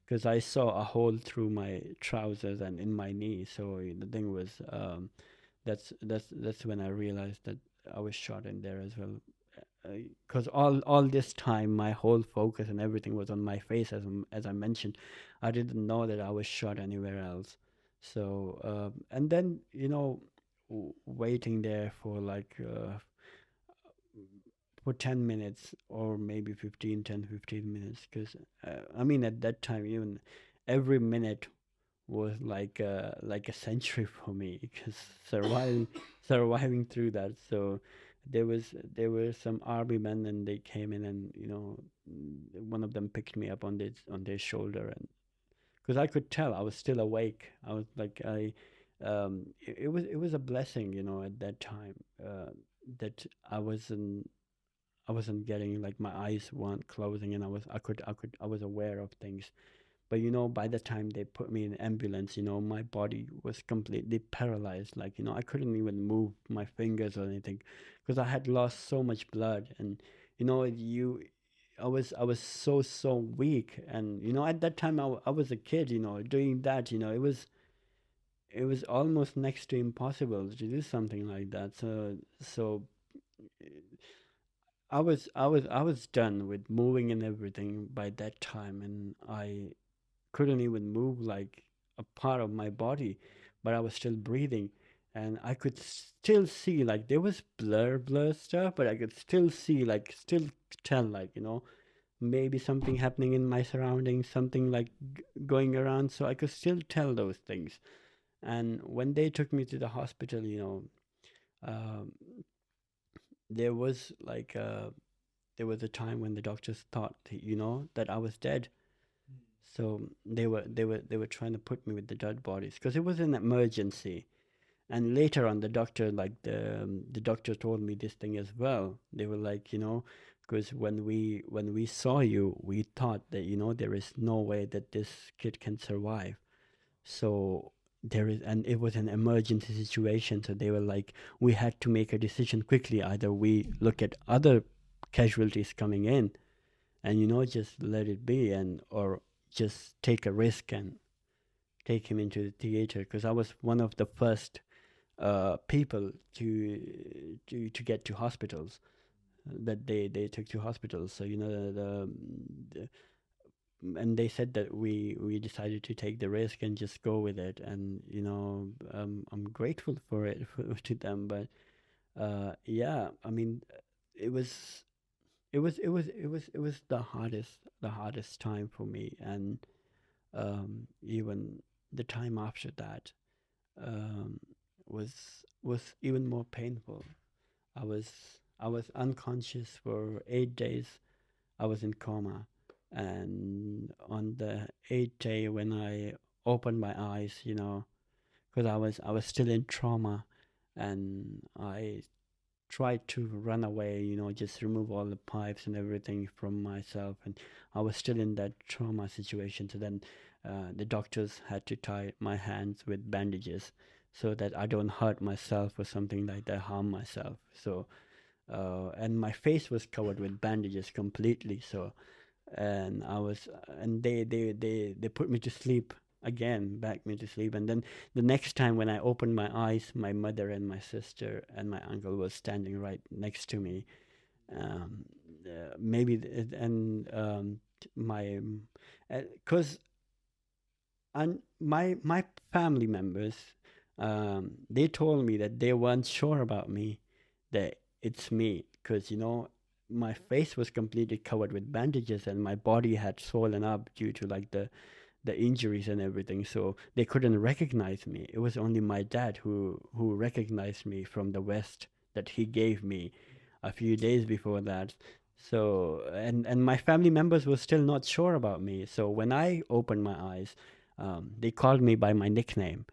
because I saw a hole through my trousers and in my knee. So the thing was, that's when I realized that I was shot in there as well. Because all this time, my whole focus and everything was on my face, as I mentioned. I didn't know that I was shot anywhere else. So and then, waiting there for, like, for 10 minutes, or maybe 15 minutes, because I mean, at that time, even every minute was like a century for me, because surviving through that. So there were some army men, and they came in, and one of them picked me up on their shoulder, and because I could tell I was still awake. I was like, it was a blessing, at that time, that I wasn't getting, like, my eyes weren't closing, and I was aware of things. But by the time they put me in ambulance, my body was completely paralyzed. Like, I couldn't even move my fingers or anything, because I had lost so much blood, and you know you I was so weak, and at that time I was a kid, doing that, it was almost next to impossible to do something like that. So I was done with moving and everything by that time, and I couldn't even move, like, a part of my body, but I was still breathing, and I could still see, like, there was blur stuff, but I could still see, like, still tell, like, maybe something happening in my surroundings, something, like, going around, so I could still tell those things. And when they took me to the hospital, um, there was, like, there was a time when the doctors thought, that I was dead. So they were trying to put me with the dead bodies because it was an emergency. And later on, the doctor told me this thing as well. They were like, because when we saw you, we thought that there is no way that this kid can survive. So and it was an emergency situation. So they were like, we had to make a decision quickly. Either we look at other casualties coming in, and just let it be, or just take a risk and take him into the theater. Because I was one of the first people to get to hospitals, that they took to hospitals. So and they said that we decided to take the risk and just go with it, and I'm grateful for it to them. But yeah, I mean, it was the hardest time for me. And even the time after that um, was even more painful. I was unconscious for 8 days. I was in coma, and on the 8th day, when I opened my eyes, because I was still in trauma, and I tried to run away, just remove all the pipes and everything from myself, and I was still in that trauma situation. So then the doctors had to tie my hands with bandages so that I don't hurt myself or something like that, harm myself. So and my face was covered with bandages completely. So and they put me to sleep again, back me to sleep. And then the next time when I opened my eyes, my mother and my sister and my uncle was standing right next to me. um, Maybe and my because and my family members, they told me that they weren't sure about me, that it's me, because my face was completely covered with bandages and my body had swollen up due to like the injuries and everything. So they couldn't recognize me. It was only my dad who recognized me from the West, that he gave me a few days before that. So and my family members were still not sure about me. So when I opened my eyes, they called me by my nickname.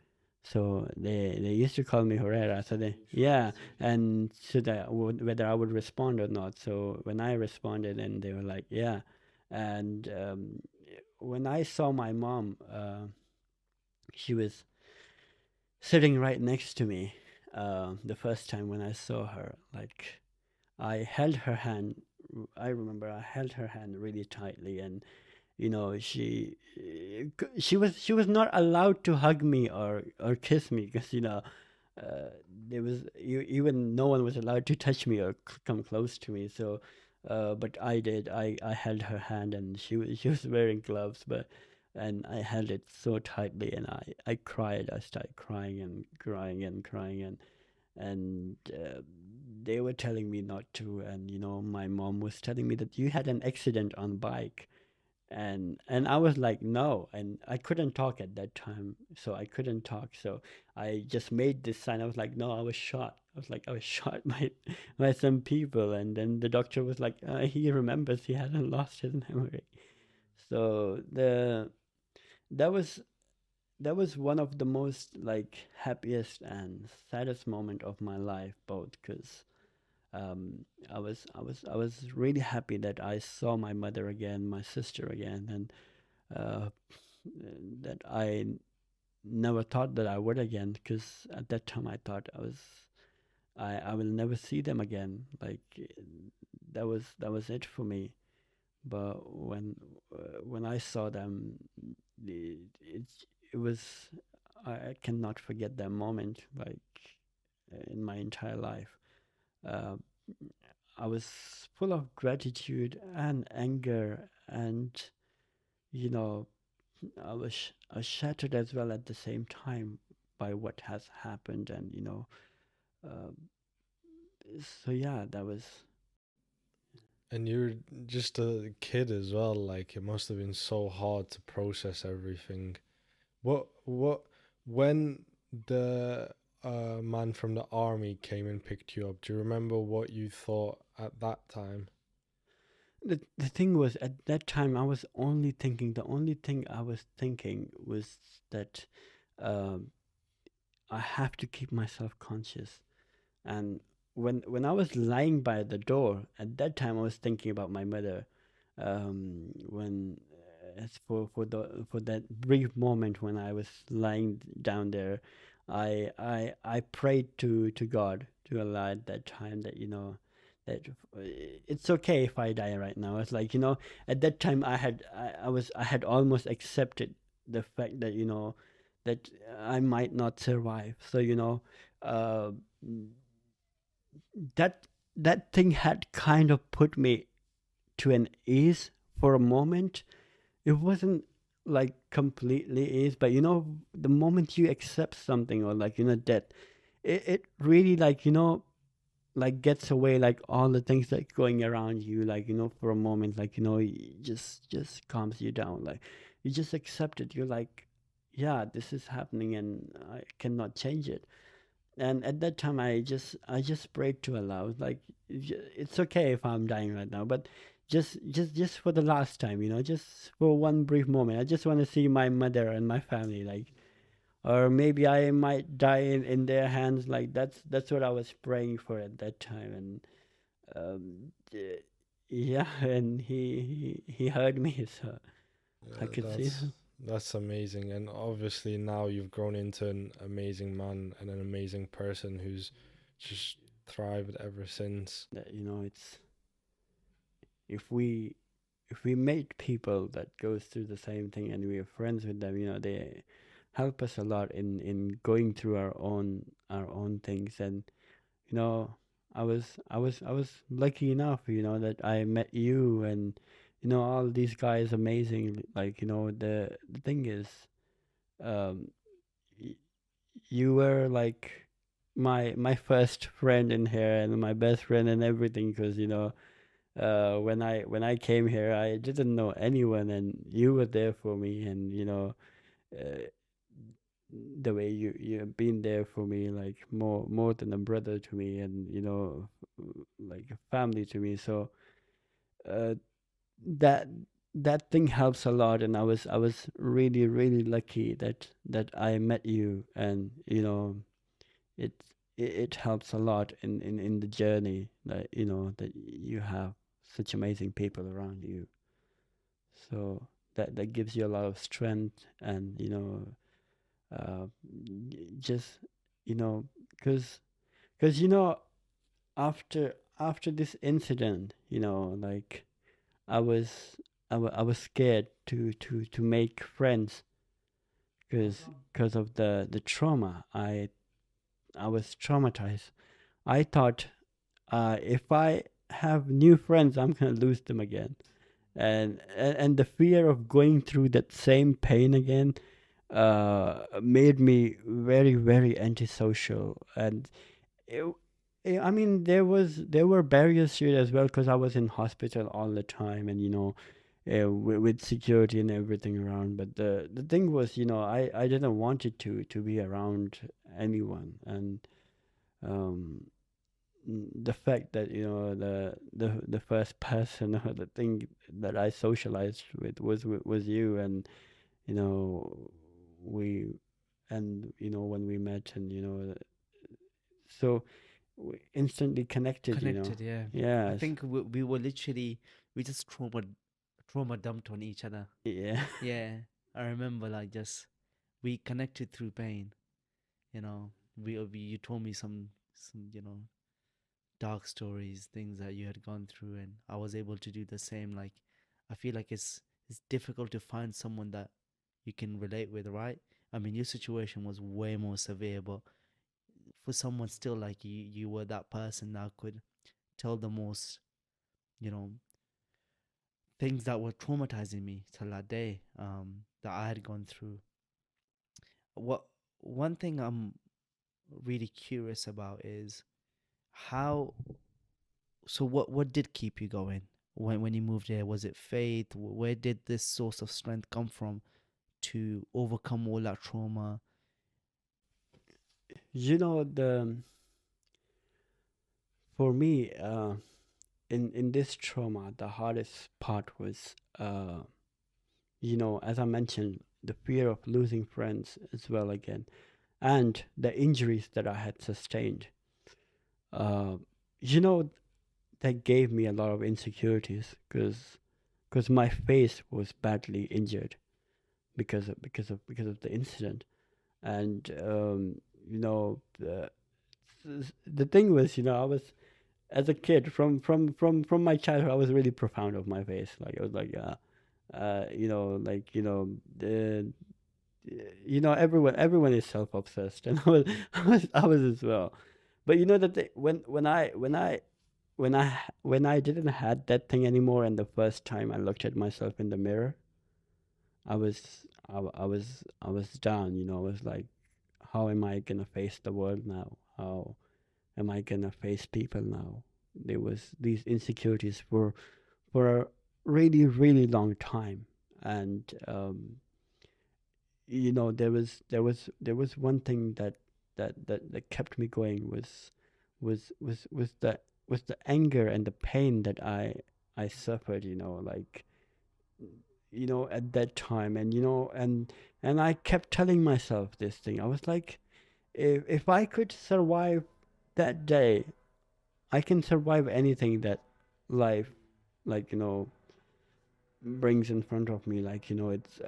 So they used to call me Herrera. So yeah, and so that whether I would respond or not. So when I responded, and they were like, yeah. And when I saw my mom, she was sitting right next to me. The first time when I saw her, like, I held her hand. I remember I held her hand really tightly, and she was not allowed to hug me or kiss me, because there was even no one was allowed to touch me or come close to me. So but I did. I held her hand, and she was wearing gloves, and I held it so tightly, and I cried. I started crying and crying and crying, and they were telling me not to. And my mom was telling me that you had an accident on bike. And I was like, no. And I couldn't talk at that time, so I couldn't talk. So I just made this sign. I was like, no, I was shot. I was shot by some people. And then the doctor was like, he remembers, he hasn't lost his memory. So that was that was one of the most like happiest and saddest moment of my life, both, because I was really happy that I saw my mother again, my sister again, and uh, that I never thought that I would again, because at that time I thought I will never see them again. Like, that was it for me. But when I saw them, it it, it was I cannot forget that moment, like, in my entire life. Uh, I was full of gratitude and anger, and you know, I was shattered as well at the same time by what has happened, and uh, so yeah, that was. And you're just a kid as well. Like, it must have been so hard to process everything. What when the man from the army came and picked you up? Do you remember what you thought at that time? the thing was, at that time I was only thinking, the only thing I was thinking was that um, I have to keep myself conscious. And when I was lying by the door, at that time I was thinking about my mother. When as for that brief moment when I was lying down there, I prayed to God, to Allah, at that time, that that it's okay if I die right now. It's like, at that time I had almost accepted the fact that that I might not survive. So uh, that that thing had kind of put me to an ease for a moment. It wasn't like completely ease, but the moment you accept something, or like that, it really, like like gets away, like all the things that going around you, like for a moment, like it just calms you down. Like you just accept it. You're like, yeah, this is happening and I cannot change it. And at that time I just prayed to Allah. I was like, It's okay if I'm dying right now, but just for the last time, just for one brief moment, I just want to see my mother and my family, like, or maybe I might die in their hands. Like that's what I was praying for at that time. And yeah, and he heard me. So I could see That's that. that's amazing, and obviously now you've grown into an amazing man and an amazing person who's just thrived ever since. That it's, if we meet people that goes through the same thing and we are friends with them, they help us a lot in going through our own things. And you know I was lucky enough, that I met you, and all these guys amazing. Like, the thing is, um y- you were like my first friend in here and my best friend and everything, because when I came here, I didn't know anyone, and you were there for me. And uh, the way you've been there for me, like more than a brother to me, and like a family to me. So uh, that that thing helps a lot, and I was really, really lucky that I met you. And it it helps a lot in the journey, that that you have such amazing people around you. So that gives you a lot of strength. And uh, just you know because after this incident, like, I was I was scared to make friends, because of the trauma. I was traumatized. I thought, if I have new friends, I'm gonna lose them again. And the fear of going through that same pain again made me very, very antisocial. And it, I mean, there were barriers to it as well, because I was in hospital all the time, and with security and everything around. But the thing was, I didn't want it to be around anyone. And um, the fact that the first person or the thing that I socialized with was you. And you know we and when we met, and so we instantly connected. Connected, yeah. I Yes. think we were literally, we just trauma dumped on each other. Yeah. Yeah, I remember, like, just we connected through pain. We you told me some dark stories, things that you had gone through, and I was able to do the same. Like, I feel like it's difficult to find someone that you can relate with, right? I mean, your situation was way more severe, but for someone still like you were that person that could tell the most, you know, things that were traumatizing me till that day, that I had gone through. What One thing I'm really curious about is how. So what did keep you going when you moved here? Was it faith? Where did this source of strength come from to overcome all that trauma? The For me, in this trauma, the hardest part was, you know, as I mentioned, the fear of losing friends as well again, and the injuries that I had sustained. Uh, you know, that gave me a lot of insecurities because my face was badly injured because of the incident. And you know, the thing was, you know, I was, as a kid, from my childhood, I was really profound of my face. Like I was like, you know, like, you know, everyone is self-obsessed, and I was as well. But you know that when I didn't had that thing anymore, and the first time I looked at myself in the mirror, I was down. You know, I was like, how am I gonna face the world now? How am I gonna face people now? There was these insecurities for a really really long time, and you know, there was one thing that kept me going was the anger and the pain that I suffered, you know, like, you know, at that time. And you know, and I kept telling myself this thing. I was like, if I could survive that day, I can survive anything that life, like, you know, brings in front of me. Like, you know, it's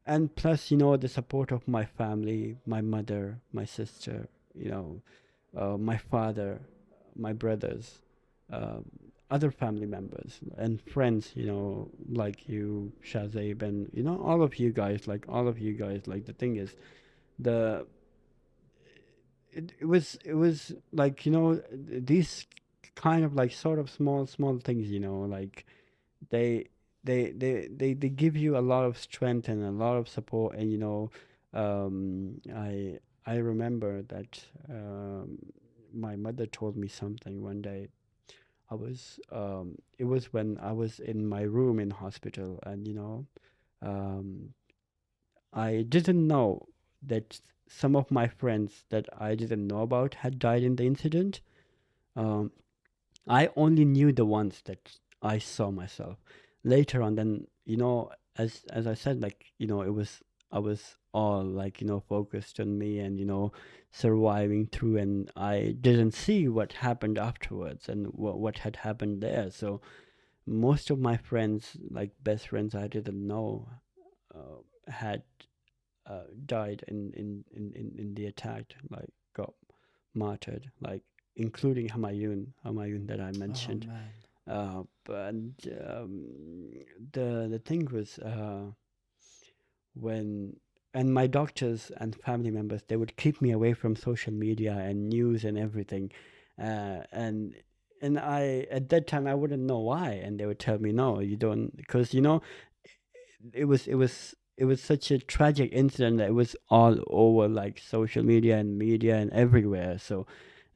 and plus, you know, the support of my family, my mother, my sister, you know, my father, my brothers, um, other family members and friends, you know, like you, Shazib, and you know, all of you guys. Like, the thing is, the it was like, you know, these kind of like sort of small things, you know, like they they give you a lot of strength and a lot of support. And you know, I remember that my mother told me something one day. It was when I was in my room in hospital, and you know, um, I didn't know that some of my friends that I didn't know about had died in the incident. um, I only knew the ones that I saw myself. Later on, then, you know, as I said, like, you know, I was all like, you know, focused on me, and you know, surviving through, and I didn't see what happened afterwards and what had happened there. So most of my friends, like best friends I didn't know, had died in the attack, like got martyred, like including Hamayun that I Oh mentioned. man. But the thing was, when and my doctors and family members, they would keep me away from social media and news and everything, and I, at that time, I wouldn't know why, and they would tell me, no, you don't, because you know, it was such a tragic incident that it was all over, like social media and media and everywhere. So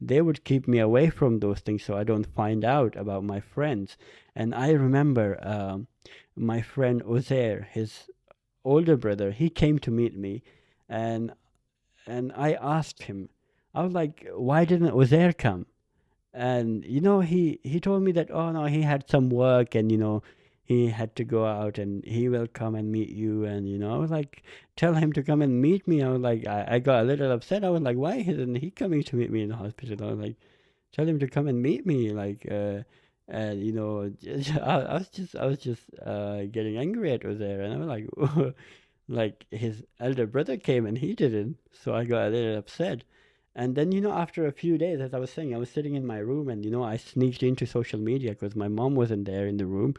they would keep me away from those things so I don't find out about my friends. And I remember, my friend Ozair, his older brother, he came to meet me, and I asked him, I was like, why didn't Ozair come? And you know, he told me that, oh no, he had some work, and you know, he had to go out, and he will come and meet you. And you know, I was like, tell him to come and meet me. I was like, I got a little upset. I was like, why isn't he coming to meet me in the hospital? I was like, tell him to come and meet me, like, and you know, I was just getting angry at was there. And I was like, like, his elder brother came and he didn't, so I got a little upset. And then, you know, after a few days, as I was saying, I was sitting in my room, and you know, I sneaked into social media because my mom wasn't there in the room.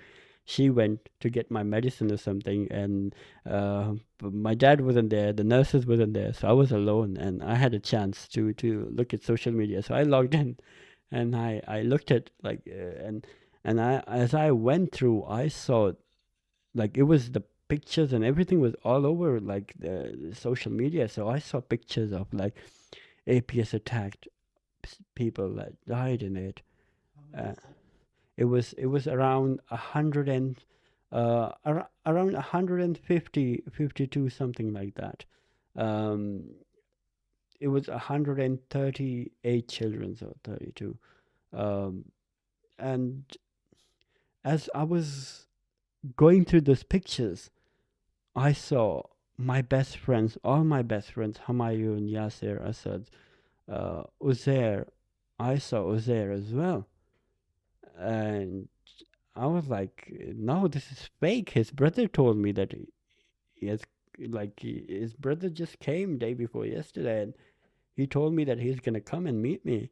She went to get my medicine or something, and but my dad wasn't there. The nurses wasn't there, so I was alone, and I had a chance to look at social media. So I logged in, and I looked at, like, and I, as I went through, I saw, like, it was the pictures and everything was all over, like, the social media. So I saw pictures of, like, APS attacked people that died in it. Uh, it was around 100 and around 150, 52, something like that. Um, it was 138 children, or 32. Um, and as I was going through those pictures, I saw my best friends, all my best friends, Humayun, Yasser, Asad, Uzair. I saw Uzair as well. And I was like, no, this is fake. His brother told me that he has, his brother just came day before yesterday, and he told me that he's gonna come and meet me.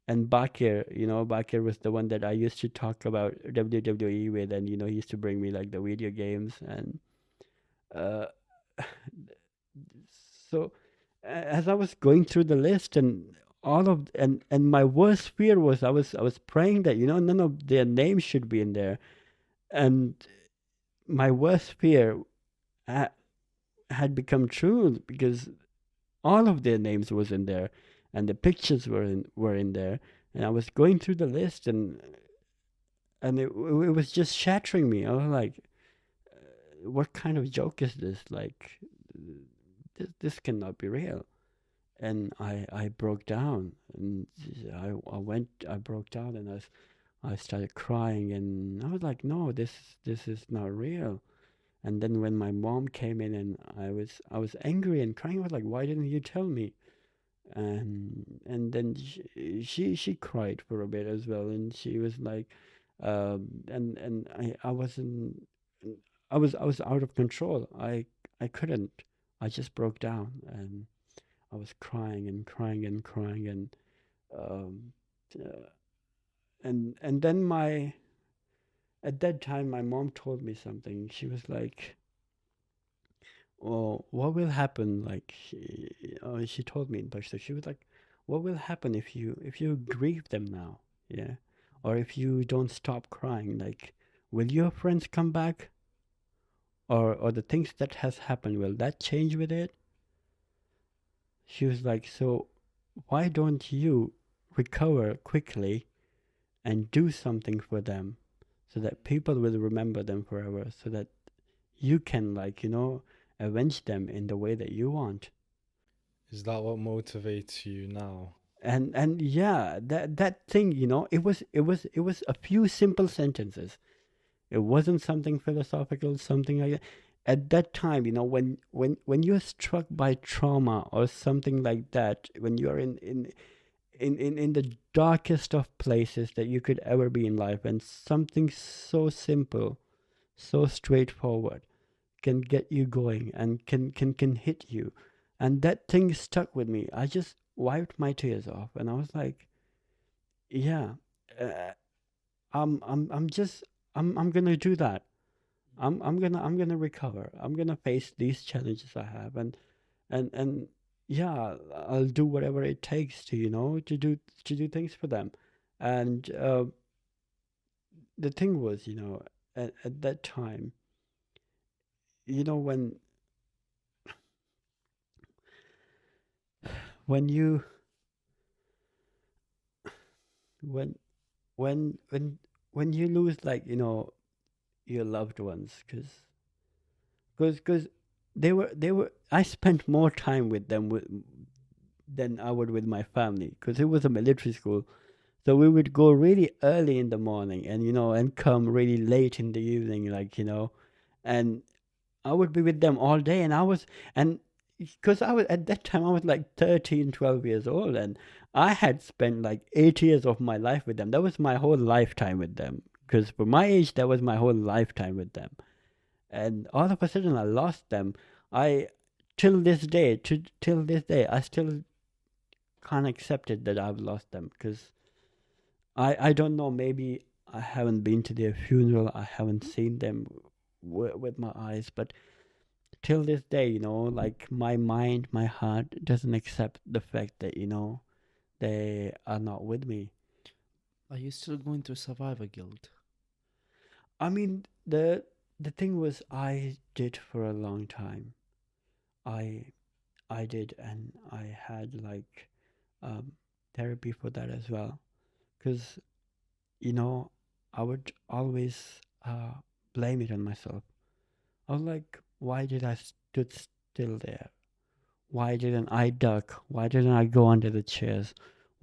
And Bakir, Bakir was the one that I used to talk about WWE with, and he used to bring me like the video games, and uh, so as I was going through the list, and all of and my worst fear was I was praying that none of their names should be in there, and my worst fear had become true because all of their names was in there, and the pictures were in there, and I was going through the list, and it was just shattering me. I was like, what kind of joke is this? Like, this cannot be real. And I broke down, and I broke down, and I started crying, and I was like, no, this is not real. And then when my mom came in, and I was angry and crying, I was like, why didn't you tell me? And then she cried for a bit as well, and she was like, and I wasn't, I was out of control. I couldn't. I just broke down, and I was crying and crying and crying, um, uh, and then at that time my mom told me something. She was like, "Oh, what will happen?" Like she told me in Pashto. She was like, "What will happen if you grieve them now? Yeah, or if you don't stop crying? Like, will your friends come back, or the things that has happened, will that change with it?" She was like, "So why don't you recover quickly and do something for them so that people will remember them forever, so that you can, avenge them in the way that you want?" Is that what motivates you now? And yeah, that thing, it was a few simple sentences. It wasn't something philosophical, something like that. At that time, when you're struck by trauma or something like that, when you're in the darkest of places that you could ever be in life, and something so simple, so straightforward can get you going and can hit you, and that thing stuck with me. I just wiped my tears off, and I was like, yeah, uh, I'm gonna do that. I'm gonna recover. I'm gonna face these challenges I have, and yeah, I'll do whatever it takes to to do things for them. And the thing was, at that time, you know when when you when when you lose, your loved ones, because they were I spent more time with them than I would with my family, because it was a military school. So we would go really early in the morning, and come really late in the evening, and I would be with them all day, and because I was at that time, I was like 13, 12 years old, and I had spent like 8 years of my life with them. That was my whole lifetime with them. Because for my age, that was my whole lifetime with them. And all of a sudden, I lost them. I till this day, I still can't accept it that I've lost them, because I don't know. Maybe I haven't been to their funeral. I haven't seen them with my eyes, but till this day, like my mind, my heart doesn't accept the fact that they are not with me. Are you still going through survivor guilt? I mean, the thing was, I did for a long time. I I did, and I had um, therapy for that as well. Because you know, I would always blame it on myself. I was like, why did I stood still there? Why didn't I duck? Why didn't I go under the chairs?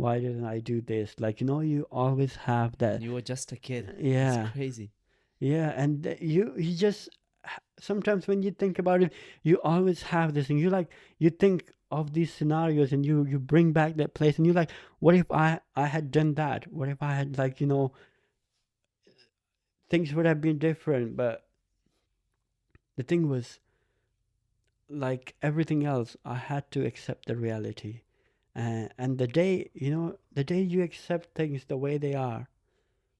Why didn't I do this? Like, you always have that. You were just a kid. Yeah. It's crazy. Yeah, and you just sometimes when you think about it, you always have this thing. You think of these scenarios and you bring back that place and you're like, what if I had done that? What if I had things would have been different. But the thing was, like everything else, I had to accept the reality. And the day you accept things the way they are,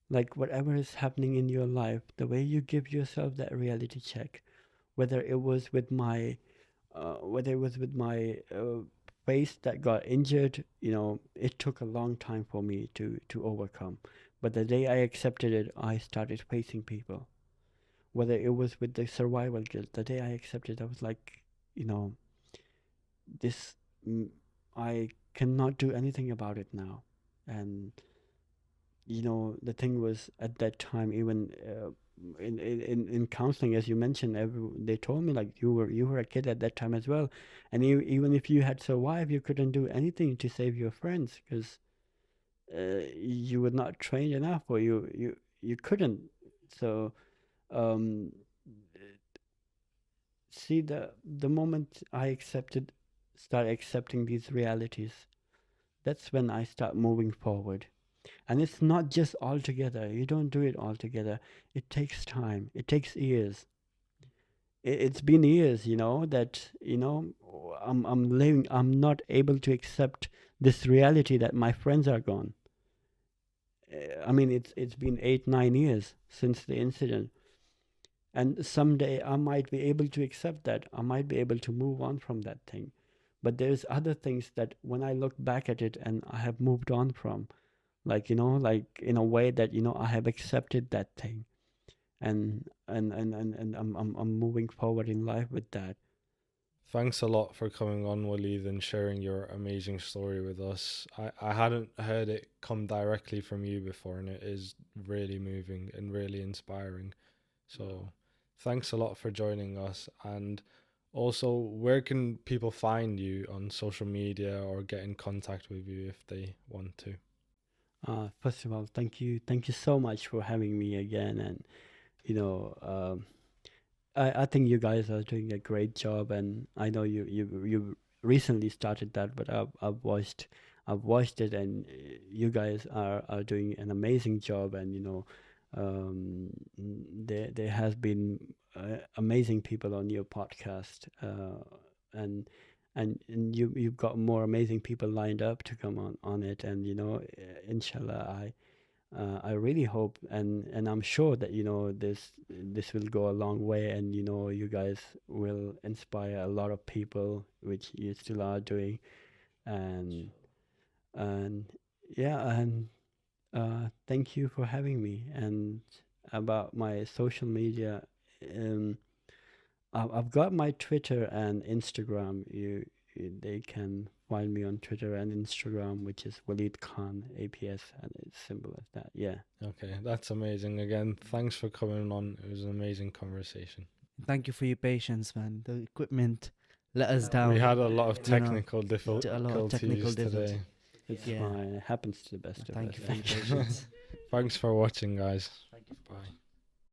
like whatever is happening in your life, the way you give yourself that reality check, whether it was with my face that got injured, it took a long time for me to overcome. But the day I accepted it, I started facing people. Whether it was with the survival guilt, the day I accepted, I was like, this, I cannot do anything about it now. And the thing was, at that time, even in counseling, as you mentioned, they told me, like, you were a kid at that time as well, and even if you had survived, you couldn't do anything to save your friends because you were not trained enough, or you couldn't. So see, the moment I start accepting these realities, that's when I start moving forward. And it's not just all together. You don't do it all together. It takes time. It takes years. It's been years, that I'm not able to accept this reality that my friends are gone. I mean, it's been 8-9 years since the incident, and someday I might be able to accept that. I might be able to move on from that thing. But there's other things that when I look back at it and I have moved on from, like in a way that I have accepted that thing, and I'm moving forward in life with that. Thanks a lot for coming on, Waleed, and sharing your amazing story with us. I hadn't heard it come directly from you before, and it is really moving and really inspiring. So thanks a lot for joining us. And also, where can people find you on social media or get in contact with you if they want to? First of all, thank you so much for having me again. And I think you guys are doing a great job, and I know you recently started that, but I've watched it, and you guys are doing an amazing job. And there has been amazing people on your podcast, and you've got more amazing people lined up to come on it. And inshallah, I really hope, and I'm sure that this will go a long way, and you guys will inspire a lot of people, which you still are doing. And yeah, and thank you for having me. And about my social media, I've got my Twitter and Instagram. They can find me on Twitter and Instagram, which is Waleed Khan APS, and it's simple as that. Yeah. Okay, that's amazing. Again, thanks for coming on. It was an amazing conversation. Thank you for your patience, man. The equipment let us down. We had a lot of You know, technical difficulties today. It's Yeah. fine. It happens to the best of us. Thank you for your patience. Thanks for watching, guys.